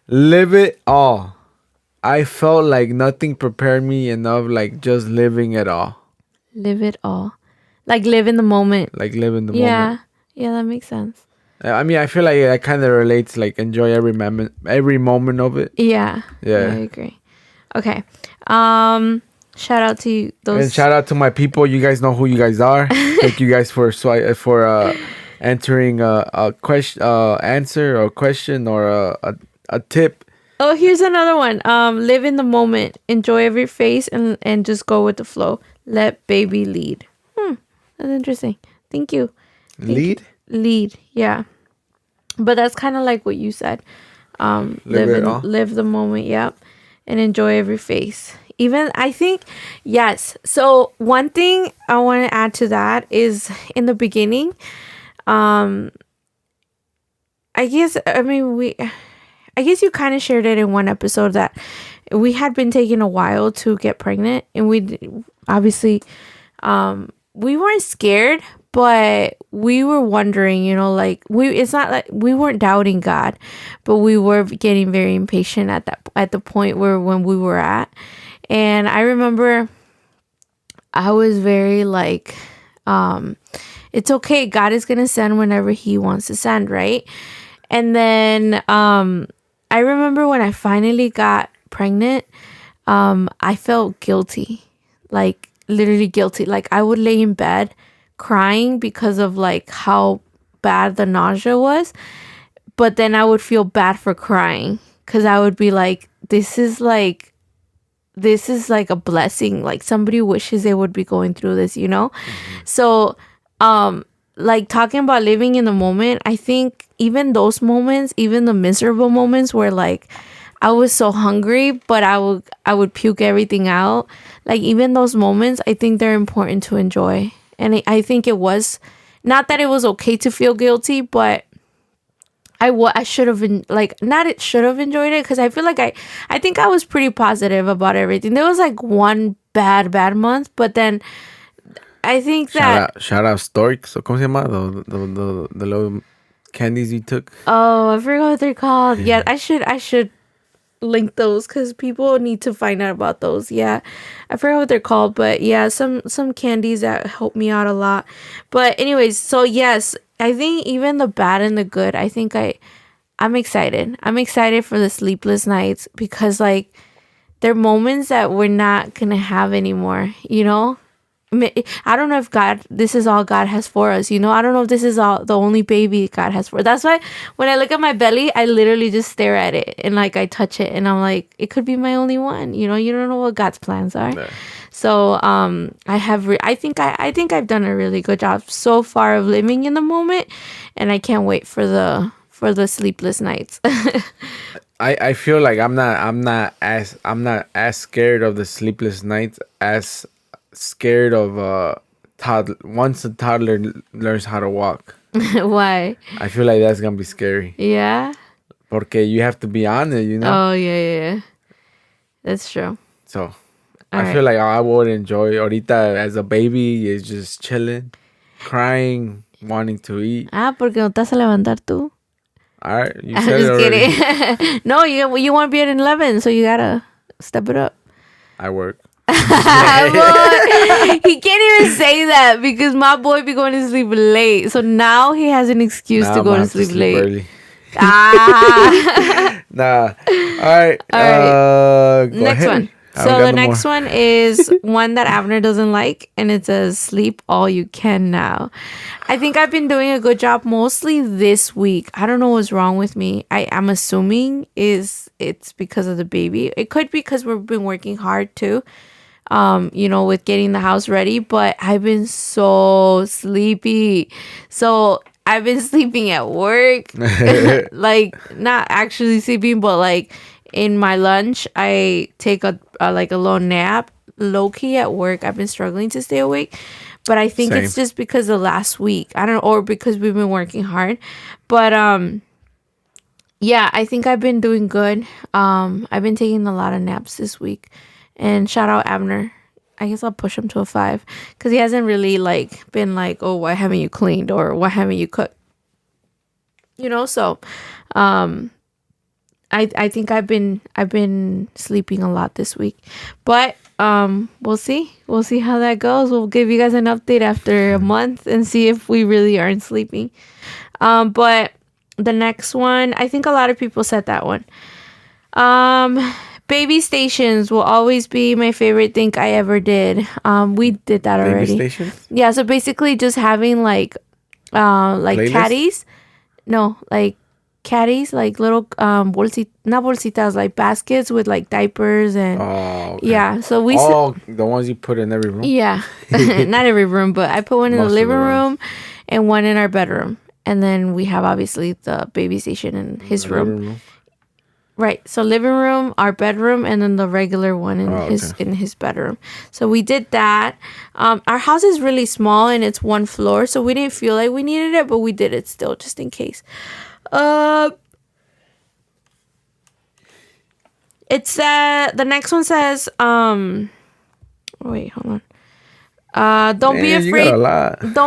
live it all. I felt like nothing prepared me enough, like just living it all. Live it all. Like live in the moment. Like live in the moment. moment. Yeah, that makes sense. I mean, I feel like that kind of relates, like enjoy every moment of it. Yeah. Yeah. I agree. Okay. Shout out to you, those. And shout out to my people. You guys know who you guys are. Thank you guys for entering a question, answer or question or a tip. Oh, here's another one. Live in the moment. Enjoy every phase and just go with the flow. Let baby lead. That's interesting. Thank you. Lead? Lead, yeah. But that's kind of like what you said. Live the moment, yep. And enjoy every phase. Even, I think, yes. So one thing I want to add to that is in the beginning, I guess you kind of shared it in one episode that we had been taking a while to get pregnant, and we obviously we weren't scared, but we were wondering, it's not like we weren't doubting God, but we were getting very impatient at the point when we were at. And I remember I was very like, it's okay. God is going to send whenever he wants to send. Right. And then, I remember when I finally got pregnant, I felt guilty, like literally guilty. Like I would lay in bed crying because of like how bad the nausea was. But then I would feel bad for crying because I would be like, this is like a blessing. Like somebody wishes they would be going through this, Mm-hmm. So, like talking about living in the moment, I think even those moments, even the miserable moments where like I was so hungry, but I would puke everything out. Like even those moments, I think they're important to enjoy. And I think it was not that it was okay to feel guilty, but I should have been like, not it should have enjoyed it. Cause I feel like I think I was pretty positive about everything. There was like one bad month, but then I think that shout out Storks. So, ¿cómo se llama? The little candies you took. Oh, I forgot what they're called. Yeah, I should link those because people need to find out about those. Yeah, I forgot what they're called, but yeah, some candies that helped me out a lot. But anyways, so yes, I think even the bad and the good, I'm excited. I'm excited for the sleepless nights because like they're moments that we're not gonna have anymore, you know? I don't know if this is all God has for us, you know? I don't know if this is all the only baby God has for us. That's why when I look at my belly, I literally just stare at it and like I touch it and I'm like, it could be my only one, you know? You don't know what God's plans are. No. So I think I've done a really good job so far of living in the moment, and I can't wait for the sleepless nights. I feel like I'm not as scared of the sleepless nights as scared of once a toddler learns how to walk. Why? I feel like that's gonna be scary. Yeah. Porque you have to be on it, you know. Oh yeah. That's true. So I feel like I would enjoy ahorita as a baby is just chilling, crying, wanting to eat. Porque no te vas a levantar tú. All right, you said it already. Kidding. No, you want to be at 11, so you gotta step it up. I work. He can't even say that because my boy be going to sleep late, so now he has an excuse to go to sleep late. Early. Nah. All right. Next ahead. one. So the next one is one that Avner doesn't like, and it says sleep all you can now. I think I've been doing a good job mostly this week. I don't know what's wrong with me. I'm assuming it's because of the baby. It could be because we've been working hard too, with getting the house ready, but I've been so sleepy. So I've been sleeping at work, like not actually sleeping, but like in my lunch, I take a little nap. Low key at work, I've been struggling to stay awake, but I think it's just because of last week. I don't know, or because we've been working hard. But yeah, I think I've been doing good. I've been taking a lot of naps this week, and shout out Abner. I guess I'll push him to a 5 because he hasn't really like been like, oh, why haven't you cleaned or why haven't you cooked? So I think I've been sleeping a lot this week, but we'll see how that goes. We'll give you guys an update after a month and see if we really aren't sleeping. But the next one, I think a lot of people said that one. Baby stations will always be my favorite thing I ever did. We did that already. Baby stations? Yeah, so basically just having like caddies. No, like caddies, like little not bolsitas, like baskets with like diapers and yeah. So we the ones you put in every room. Yeah, not every room, but I put one in the living room and one in our bedroom, and then we have obviously the baby station in his room. Right. So living room, our bedroom, and then the regular one in his bedroom. So we did that. Our house is really small and it's one floor, so we didn't feel like we needed it, but we did it still just in case. It said the next one says wait, hold on. Don't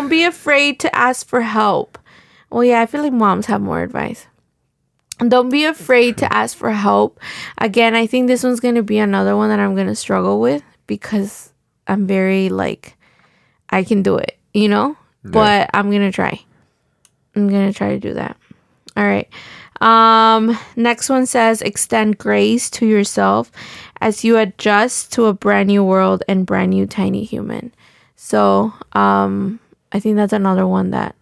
be afraid to ask for help. Well, yeah, I feel like moms have more advice. Don't be afraid to ask for help. Again, I think this one's going to be another one that I'm going to struggle with because I'm very like, I can do it, Yeah. But I'm going to try. I'm going to try to do that. All right. Next one says extend grace to yourself as you adjust to a brand new world and brand new tiny human. So, I think that's another one that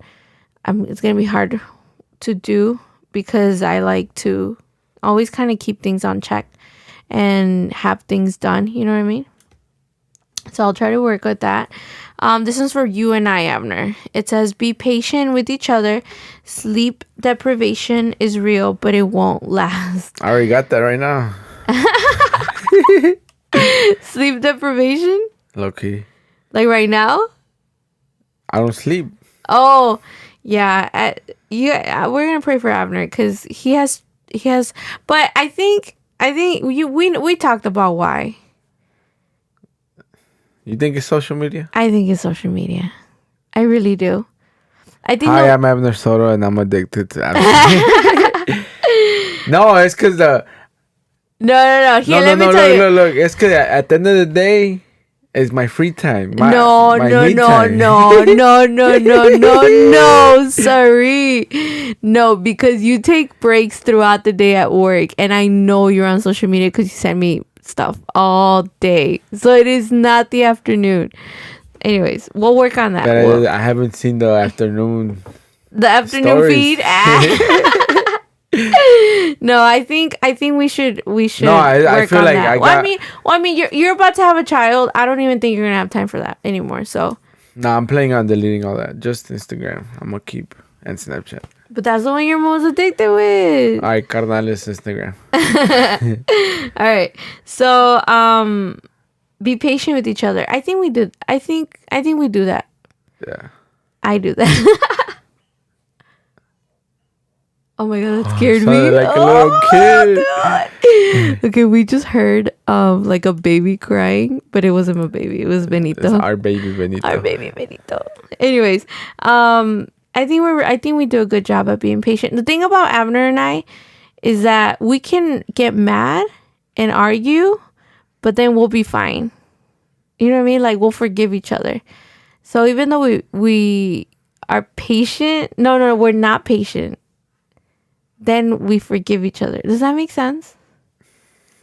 it's going to be hard to do because I like to always kind of keep things on check and have things done. You know what I mean? So I'll try to work with that. This one's for you and I, Abner. It says, be patient with each other. Sleep deprivation is real, but it won't last. I already got that right now. Sleep deprivation? Low key. Like right now? I don't sleep. Oh, yeah. We're going to pray for Abner because he has, but I think we talked about why. You think it's social media? I think it's social media. I really do. Hi, I'm Abner Soto, and I'm addicted to Abner. No, it's because No. Here, let me tell you. Look. It's because at the end of the day, It's my free time. No, my no, me no, time. no, no, no, no, no, no. Sorry. No, because you take breaks throughout the day at work. And I know you're on social media because you send me stuff all day. So it is not the afternoon. Anyways, we'll work on that. But I haven't seen the afternoon feed. stories. No, I think we should No, work I feel on like that. I mean, you're about to have a child. I don't even think you're gonna have time for that anymore. So. No, I'm planning on deleting all that. Just Instagram. I'm gonna keep and Snapchat. But that's the one you're most addicted with. All right, carnal is Instagram. All right. So, be patient with each other. I think we do. I think we do that. Yeah. I do that. Oh my god, that scared me. Like a little kid. God. Okay, we just heard like a baby crying, but it wasn't a baby. It was Benito. It's our baby Benito. Our baby Benito. Anyways, I think we do a good job at being patient. The thing about Abner and I is that we can get mad and argue, but then we'll be fine. You know what I mean? Like, we'll forgive each other. So even though we are patient, no, we're not patient. Then we forgive each other. Does that make sense?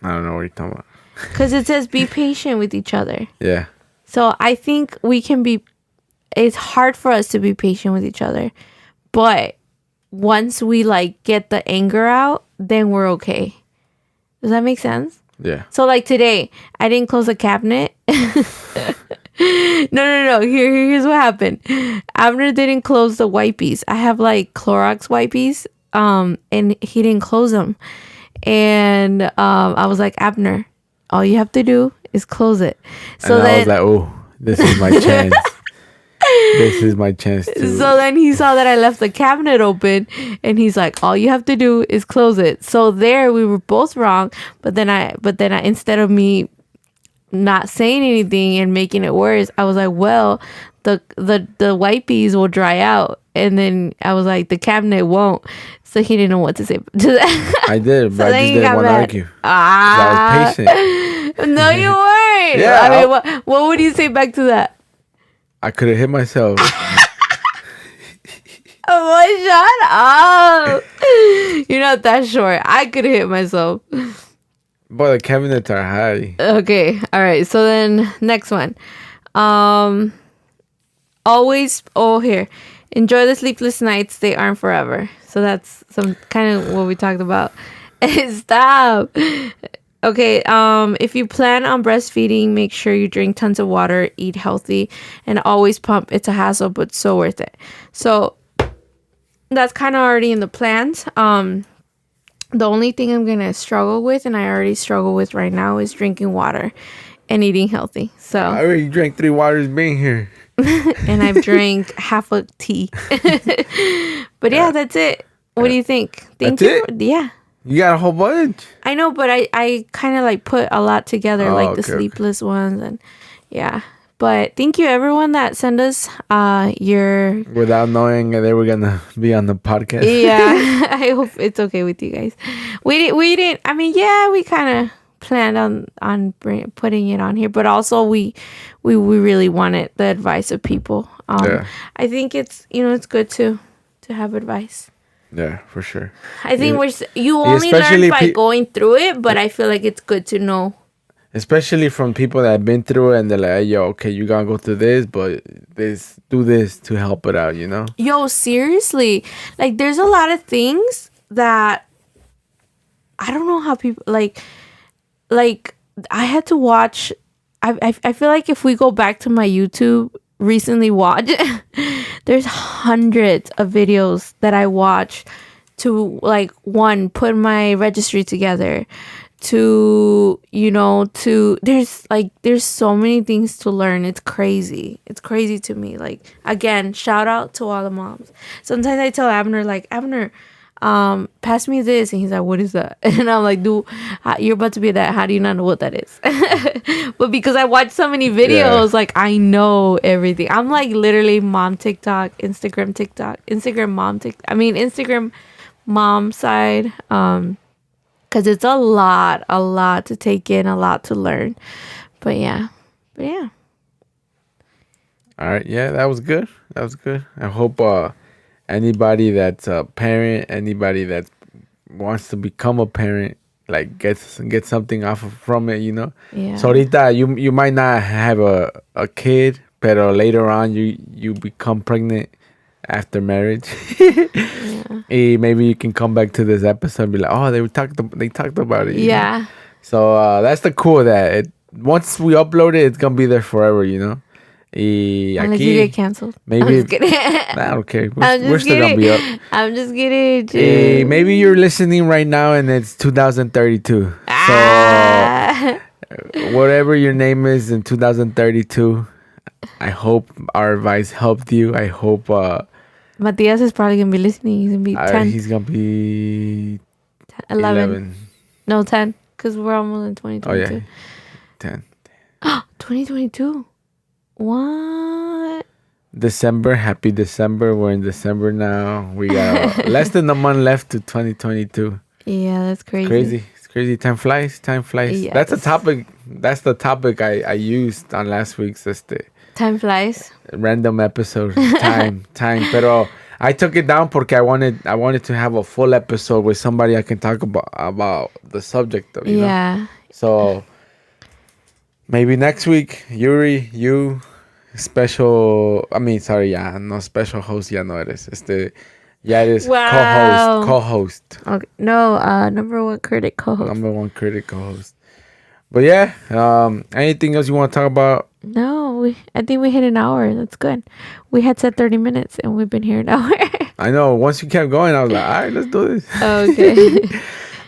I don't know what you're talking about. Because it says be patient with each other. Yeah. So I think we can be. It's hard for us to be patient with each other, but once we like get the anger out, then we're okay. Does that make sense? Yeah. So like today, I didn't close the cabinet. No. Here's what happened. Abner didn't close the wipies. I have like Clorox wipies. And he didn't close them. And I was like, Abner, all you have to do is close it. So and then I was like, oh, this is my chance. This is my chance to. So then he saw that I left the cabinet open, and he's like, all you have to do is close it. So there we were both wrong, but then I instead of me not saying anything and making it worse, I was like, well, the wipies will dry out. And then I was like, the cabinet won't. So he didn't know what to say to that. I did, So but I just didn't want to argue. I was patient. No, you weren't. Yeah, I mean, what would you say back to that? I could have hit myself. Oh, shut up. You're not that short. I could have hit myself. But the cabinets are high. Okay. All right. So then next one. Here. Enjoy the sleepless nights. They aren't forever. So that's some kind of what we talked about. Stop. Okay. If you plan on breastfeeding, make sure you drink tons of water, eat healthy, and always pump. It's a hassle, but so worth it. So that's kind of already in the plans. The only thing I'm going to struggle with, and I already struggle with right now, is drinking water and eating healthy. So I already drank 3 waters being here. and I've drank half a tea. But yeah, that's it. What do you think? That's it? Yeah. You got a whole bunch. I know, but I kind of like put a lot together, like the sleepless ones, and yeah. But thank you everyone that sent us your without knowing that they were gonna be on the podcast. Yeah, I hope it's okay with you guys. We didn't. I mean, yeah, we kind of planned on putting it on here, but also we really wanted the advice of people. Yeah. I think it's it's good to have advice. Yeah, for sure. I think you only learn by going through it, but I feel like it's good to know. Especially from people that have been through it and they're like, hey, yo, okay, you gotta go through this, but do this to help it out, you know? Yo, seriously. Like, there's a lot of things that I don't know how people, like I had to watch. I feel like if we go back to my YouTube recently watched, there's hundreds of videos that I watch to, like, one, put my registry together, to there's so many things to learn. It's crazy to me. Like, again, shout out to all the moms. Sometimes I tell Abner, like, Abner, pass me this, and he's like, what is that? And I'm like, dude, you're about to be that, how do you not know what that is? But because I watch so many videos, like, I know everything. I'm like literally mom TikTok, Instagram mom side, because it's a lot to take in, a lot to learn. But yeah. All right. Yeah, that was good. That was good. I hope anybody that's a parent, anybody that wants to become a parent, like get something off from it, you know. So Yeah. ahorita you might not have a kid, but later on you become pregnant after marriage. Yeah. Maybe you can come back to this episode and be like, oh, they talked about it, you know. Yeah. So that's the cool of that. Once we upload it, it's gonna be there forever, you know. Unless you get Aquí canceled. I'm maybe just kidding. nah, I don't care. I'm We're just still gonna kidding. be up. I'm just kidding. Maybe you're listening right now and it's 2032. So Ah. whatever your name is in 2032, I hope our advice helped you. I hope Matias is probably gonna be listening. He's gonna be 10, he's gonna be 11. 11. No, 10. Because we're almost in Oh yeah, 2022. 10. 2022. What? December, happy December. We're in December now. We got less than a month left to 2022. Yeah, that's crazy. Crazy. It's crazy. Time flies. Time flies. Yes. That's a topic. That's the topic I used on last week's Time flies. random episode. Time. Pero I took it down porque I wanted to have a full episode with somebody I can talk about the subject of, you know? Yeah. So maybe next week, Yuri, you special. I mean, sorry, yeah, no special host. Ya no eres. Ya eres Wow. co-host. Okay. No, number one critic co-host. Number one critic co-host. But yeah, anything else you want to talk about? No, I think we hit an hour. That's good. We had said 30 minutes and we've been here an hour. I know. Once you kept going, I was like, all right, let's do this. Okay.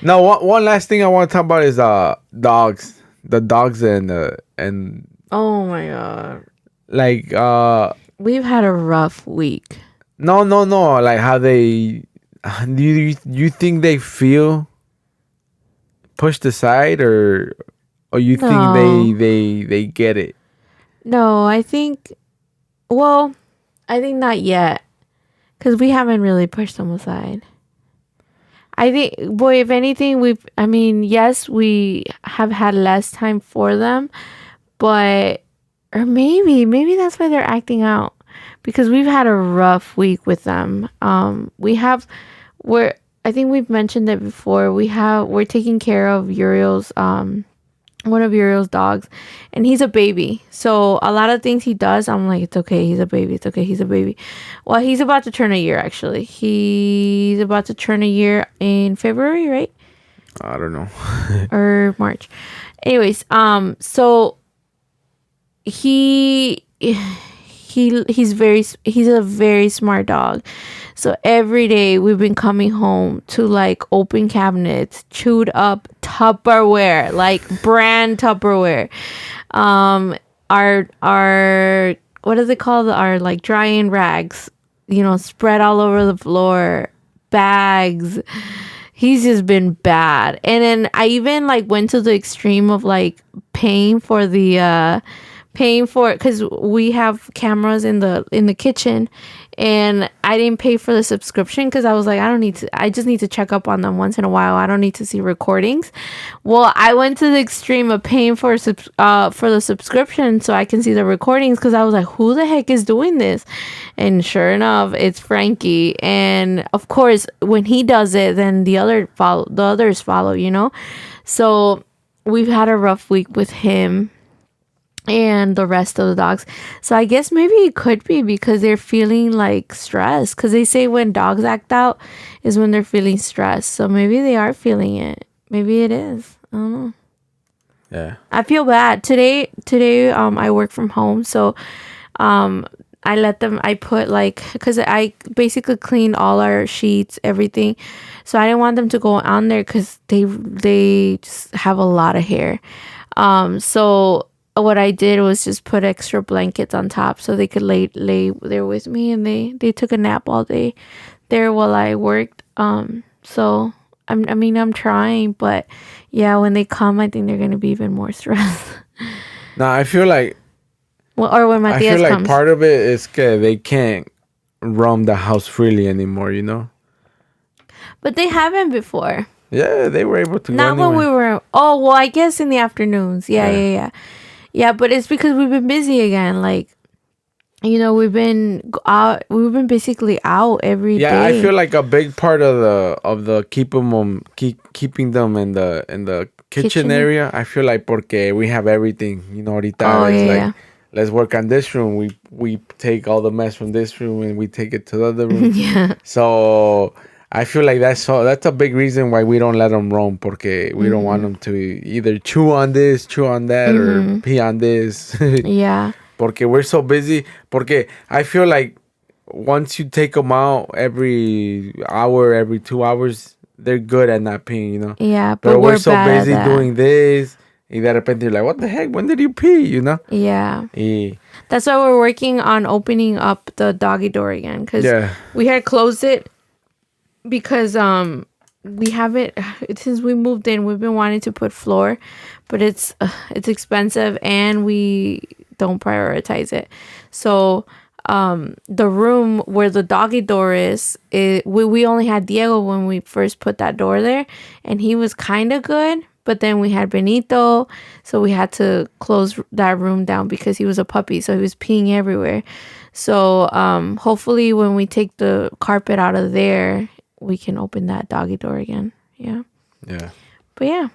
No, one last thing I want to talk about is dogs. The dogs and Oh my god. like We've had a rough week. no, like how they do you think they feel pushed aside or you think No. they get it? No, I think not yet. Because we haven't really pushed them aside. I think, boy, if anything, yes, we have had less time for them, but, or maybe that's why they're acting out, because we've had a rough week with them. I think we've mentioned it before. We're taking care of Uriel's, one of Uriel's dogs, and he's a baby. So a lot of things he does, I'm like, it's okay, he's a baby. It's okay, he's a baby. Well, he's about to turn a year, actually. He's about to turn a year in February, right? I don't know. Or March. Anyways, so he's a very smart dog. So every day we've been coming home to like open cabinets, chewed up Tupperware, like brand Tupperware. Our what is it called? Our like drying rags, spread all over the floor, bags. He's just been bad. And then I even like went to the extreme of like paying for because we have cameras in the kitchen, and I didn't pay for the subscription because I was like, I just need to check up on them once in a while. I don't need to see recordings. Well, I went to the extreme of paying for the subscription so I can see the recordings, because I was like, who the heck is doing this? And sure enough, it's Frankie. And of course, when he does it, then the others follow, So we've had a rough week with him and the rest of the dogs. So I guess maybe it could be because they're feeling like stress, because they say when dogs act out is when they're feeling stressed. So maybe they are feeling it. Maybe it is. I don't know. Yeah. I feel bad today. I work from home, so I put like, because I basically cleaned all our sheets, everything, so I didn't want them to go on there because they just have a lot of hair. So what I did was just put extra blankets on top so they could lay there with me, and they took a nap all day there while I worked. So I'm trying, but yeah, when they come, I think they're gonna be even more stressed. No, I feel like Or when Matias comes. Part of it is that they can't roam the house freely anymore, But they haven't before. Yeah, they were able to. Not when we were. Oh well, I guess in the afternoons. Yeah. Yeah, but it's because we've been busy again. Like, you know, we've been out. We've been basically out every Yeah, day. I feel like a big part of the keeping them in the kitchen area. I feel like porque we have everything. You know, ahorita it's like, let's work on this room. We take all the mess from this room and we take it to the other room. Yeah. So I feel like that's a big reason why we don't let them roam, porque we don't want them to either chew on this, chew on that, or pee on this. Yeah. Porque we're so busy. Porque I feel like once you take them out every hour, every 2 hours, they're good at not peeing, you know? Yeah, But we're so bad at busy that. doing this. Y de repente you're like, what the heck? When did you pee? You know? Yeah. Y, That's why we're working on opening up the doggy door again. Because we had closed it because we haven't, since we moved in, we've been wanting to put floor, but it's expensive and we don't prioritize it. So the room where the doggy door is, we only had Diego when we first put that door there, and he was kind of good, but then we had Benito, so we had to close that room down because he was a puppy, so he was peeing everywhere. So hopefully when we take the carpet out of there, we can open that doggy door again. Yeah. But yeah.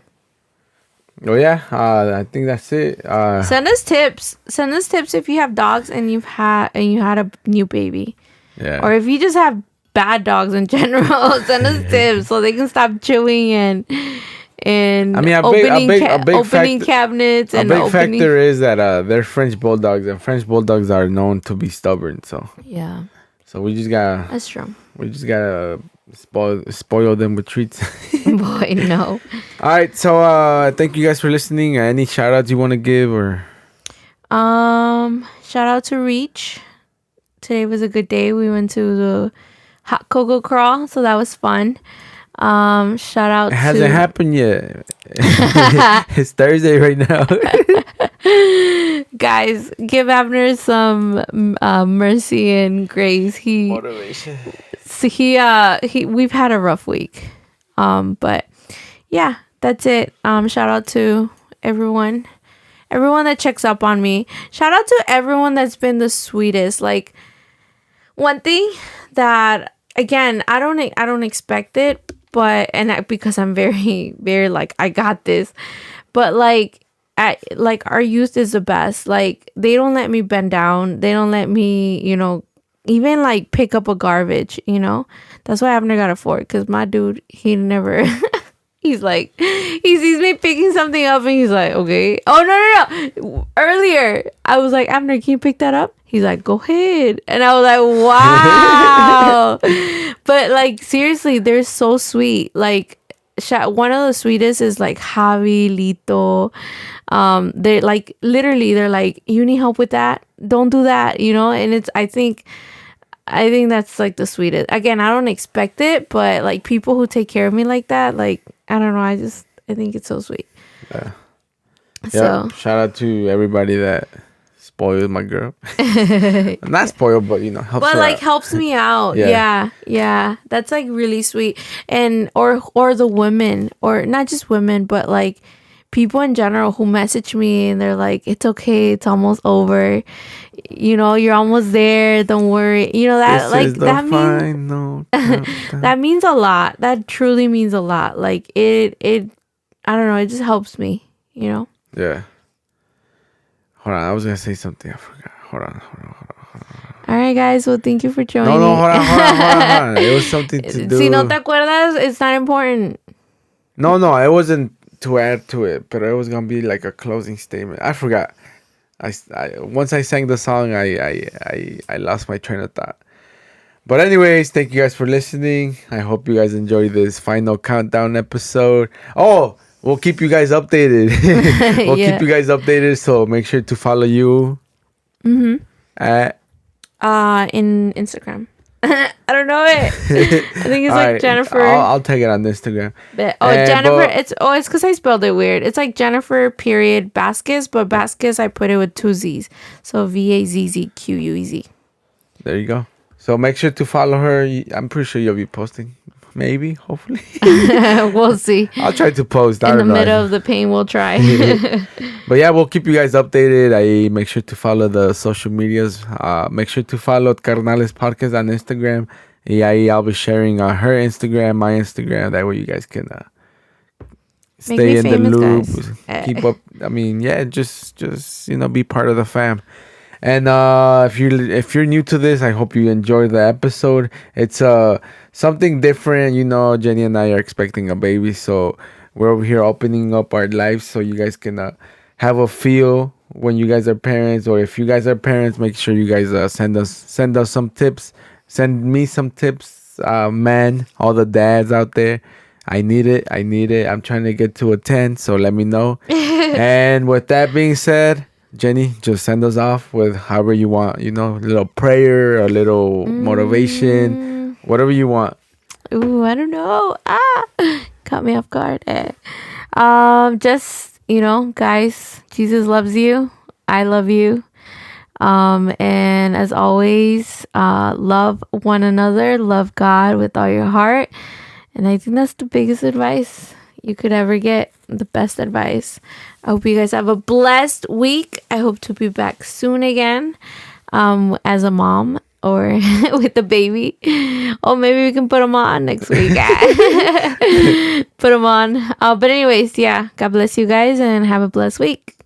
Oh yeah, I think that's it. Send us tips. Send us tips if you have dogs and you had a new baby. Yeah. Or if you just have bad dogs in general, send us tips so they can stop chewing and I mean, opening cabinets. A big factor is that they're French bulldogs, and French bulldogs are known to be stubborn. So yeah. So we just gotta. That's true. We just gotta spoil them with treats. Boy, no. All right, so thank you guys for listening. Any shout outs you want to give, or shout out to Reach. Today was a good day. We went to the hot cocoa crawl, so that was fun. Shout out. It hasn't happened yet. It's Thursday right now. Guys, give Abner some mercy and grace. Motivation. So we've had a rough week. But yeah, that's it. Shout out to everyone that checks up on me. Shout out to everyone that's been the sweetest. Like, one thing that, again, I don't expect it, but because I'm very, very like, I got this, but like our youth is the best. Like, they don't let me bend down. They don't let me, even like pick up a garbage, That's why Abner got a fork, because my dude, he never he's like, he sees me picking something up and he's like, okay. Oh, no. Earlier, I was like, Abner, can you pick that up? He's like, go ahead. And I was like, wow. But like, seriously, they're so sweet. Like, one of the sweetest is like Javi, Lito. They're like, literally, they're like, you need help with that? Don't do that, And I think that's like the sweetest. Again, I don't expect it, but like people who take care of me like that, like, I don't know, I think it's so sweet. Yeah. So shout out to everybody that spoiled my girl. Not spoiled, but helps. But her like out. helps me out. Yeah. That's like really sweet. And or the women, or not just women, but like people in general who message me and they're like, it's okay, it's almost over, you're almost there, don't worry, that this like is the that means final that means a lot. That truly means a lot. Like it I don't know, it just helps me. Yeah. Hold on, I was gonna say something, I forgot. Hold on. All right, guys, well, thank you for joining. No, hold on. It was something to do. Si no te acuerdas, it's not important. No, it wasn't to add to it, but it was gonna be like a closing statement. I forgot. I once I sang the song, I lost my train of thought. But anyways, thank you guys for listening. I hope you guys enjoyed this final countdown episode. Oh, we'll keep you guys updated. Keep you guys updated. So make sure to follow you. At in Instagram. I don't know it. I think it's like right, Jennifer. I'll take it on Instagram. Jennifer. It's because I spelled it weird. It's like Jennifer period Vasquez, but Vasquez I put it with 2 Z's. So VAZZQUEZ. There you go. So make sure to follow her. I'm pretty sure you'll be posting. maybe, hopefully. We'll see. I'll try to post. I In the don't know. middle of the pain, we'll try. But yeah, we'll keep you guys updated. I make sure to follow the social medias. Make sure to follow Carnales Podcast on Instagram. Yeah, I'll be sharing her Instagram, my Instagram. That way you guys can Make stay me in the famous, loop. guys. Keep up. I mean, yeah, just be part of the fam. And if you're new to this, I hope you enjoy the episode. It's something different. Jenny and I are expecting a baby, so we're over here opening up our lives so you guys can have a feel when you guys are parents, or if you guys are parents, make sure you guys send us some tips. Send me some tips, man. All the dads out there, I need it. I'm trying to get to a 10, so let me know. And with that being said, Jenny, just send us off with however you want. A little prayer, a little motivation, whatever you want. Ooh, I don't know. Caught me off guard. Just, guys, Jesus loves you. I love you. And as always, love one another, love God with all your heart. And I think that's the biggest advice you could ever get, the best advice. I hope you guys have a blessed week. I hope to be back soon again, as a mom or with the baby. Or maybe we can put them on next week. Put them on. But anyways, yeah, God bless you guys and have a blessed week.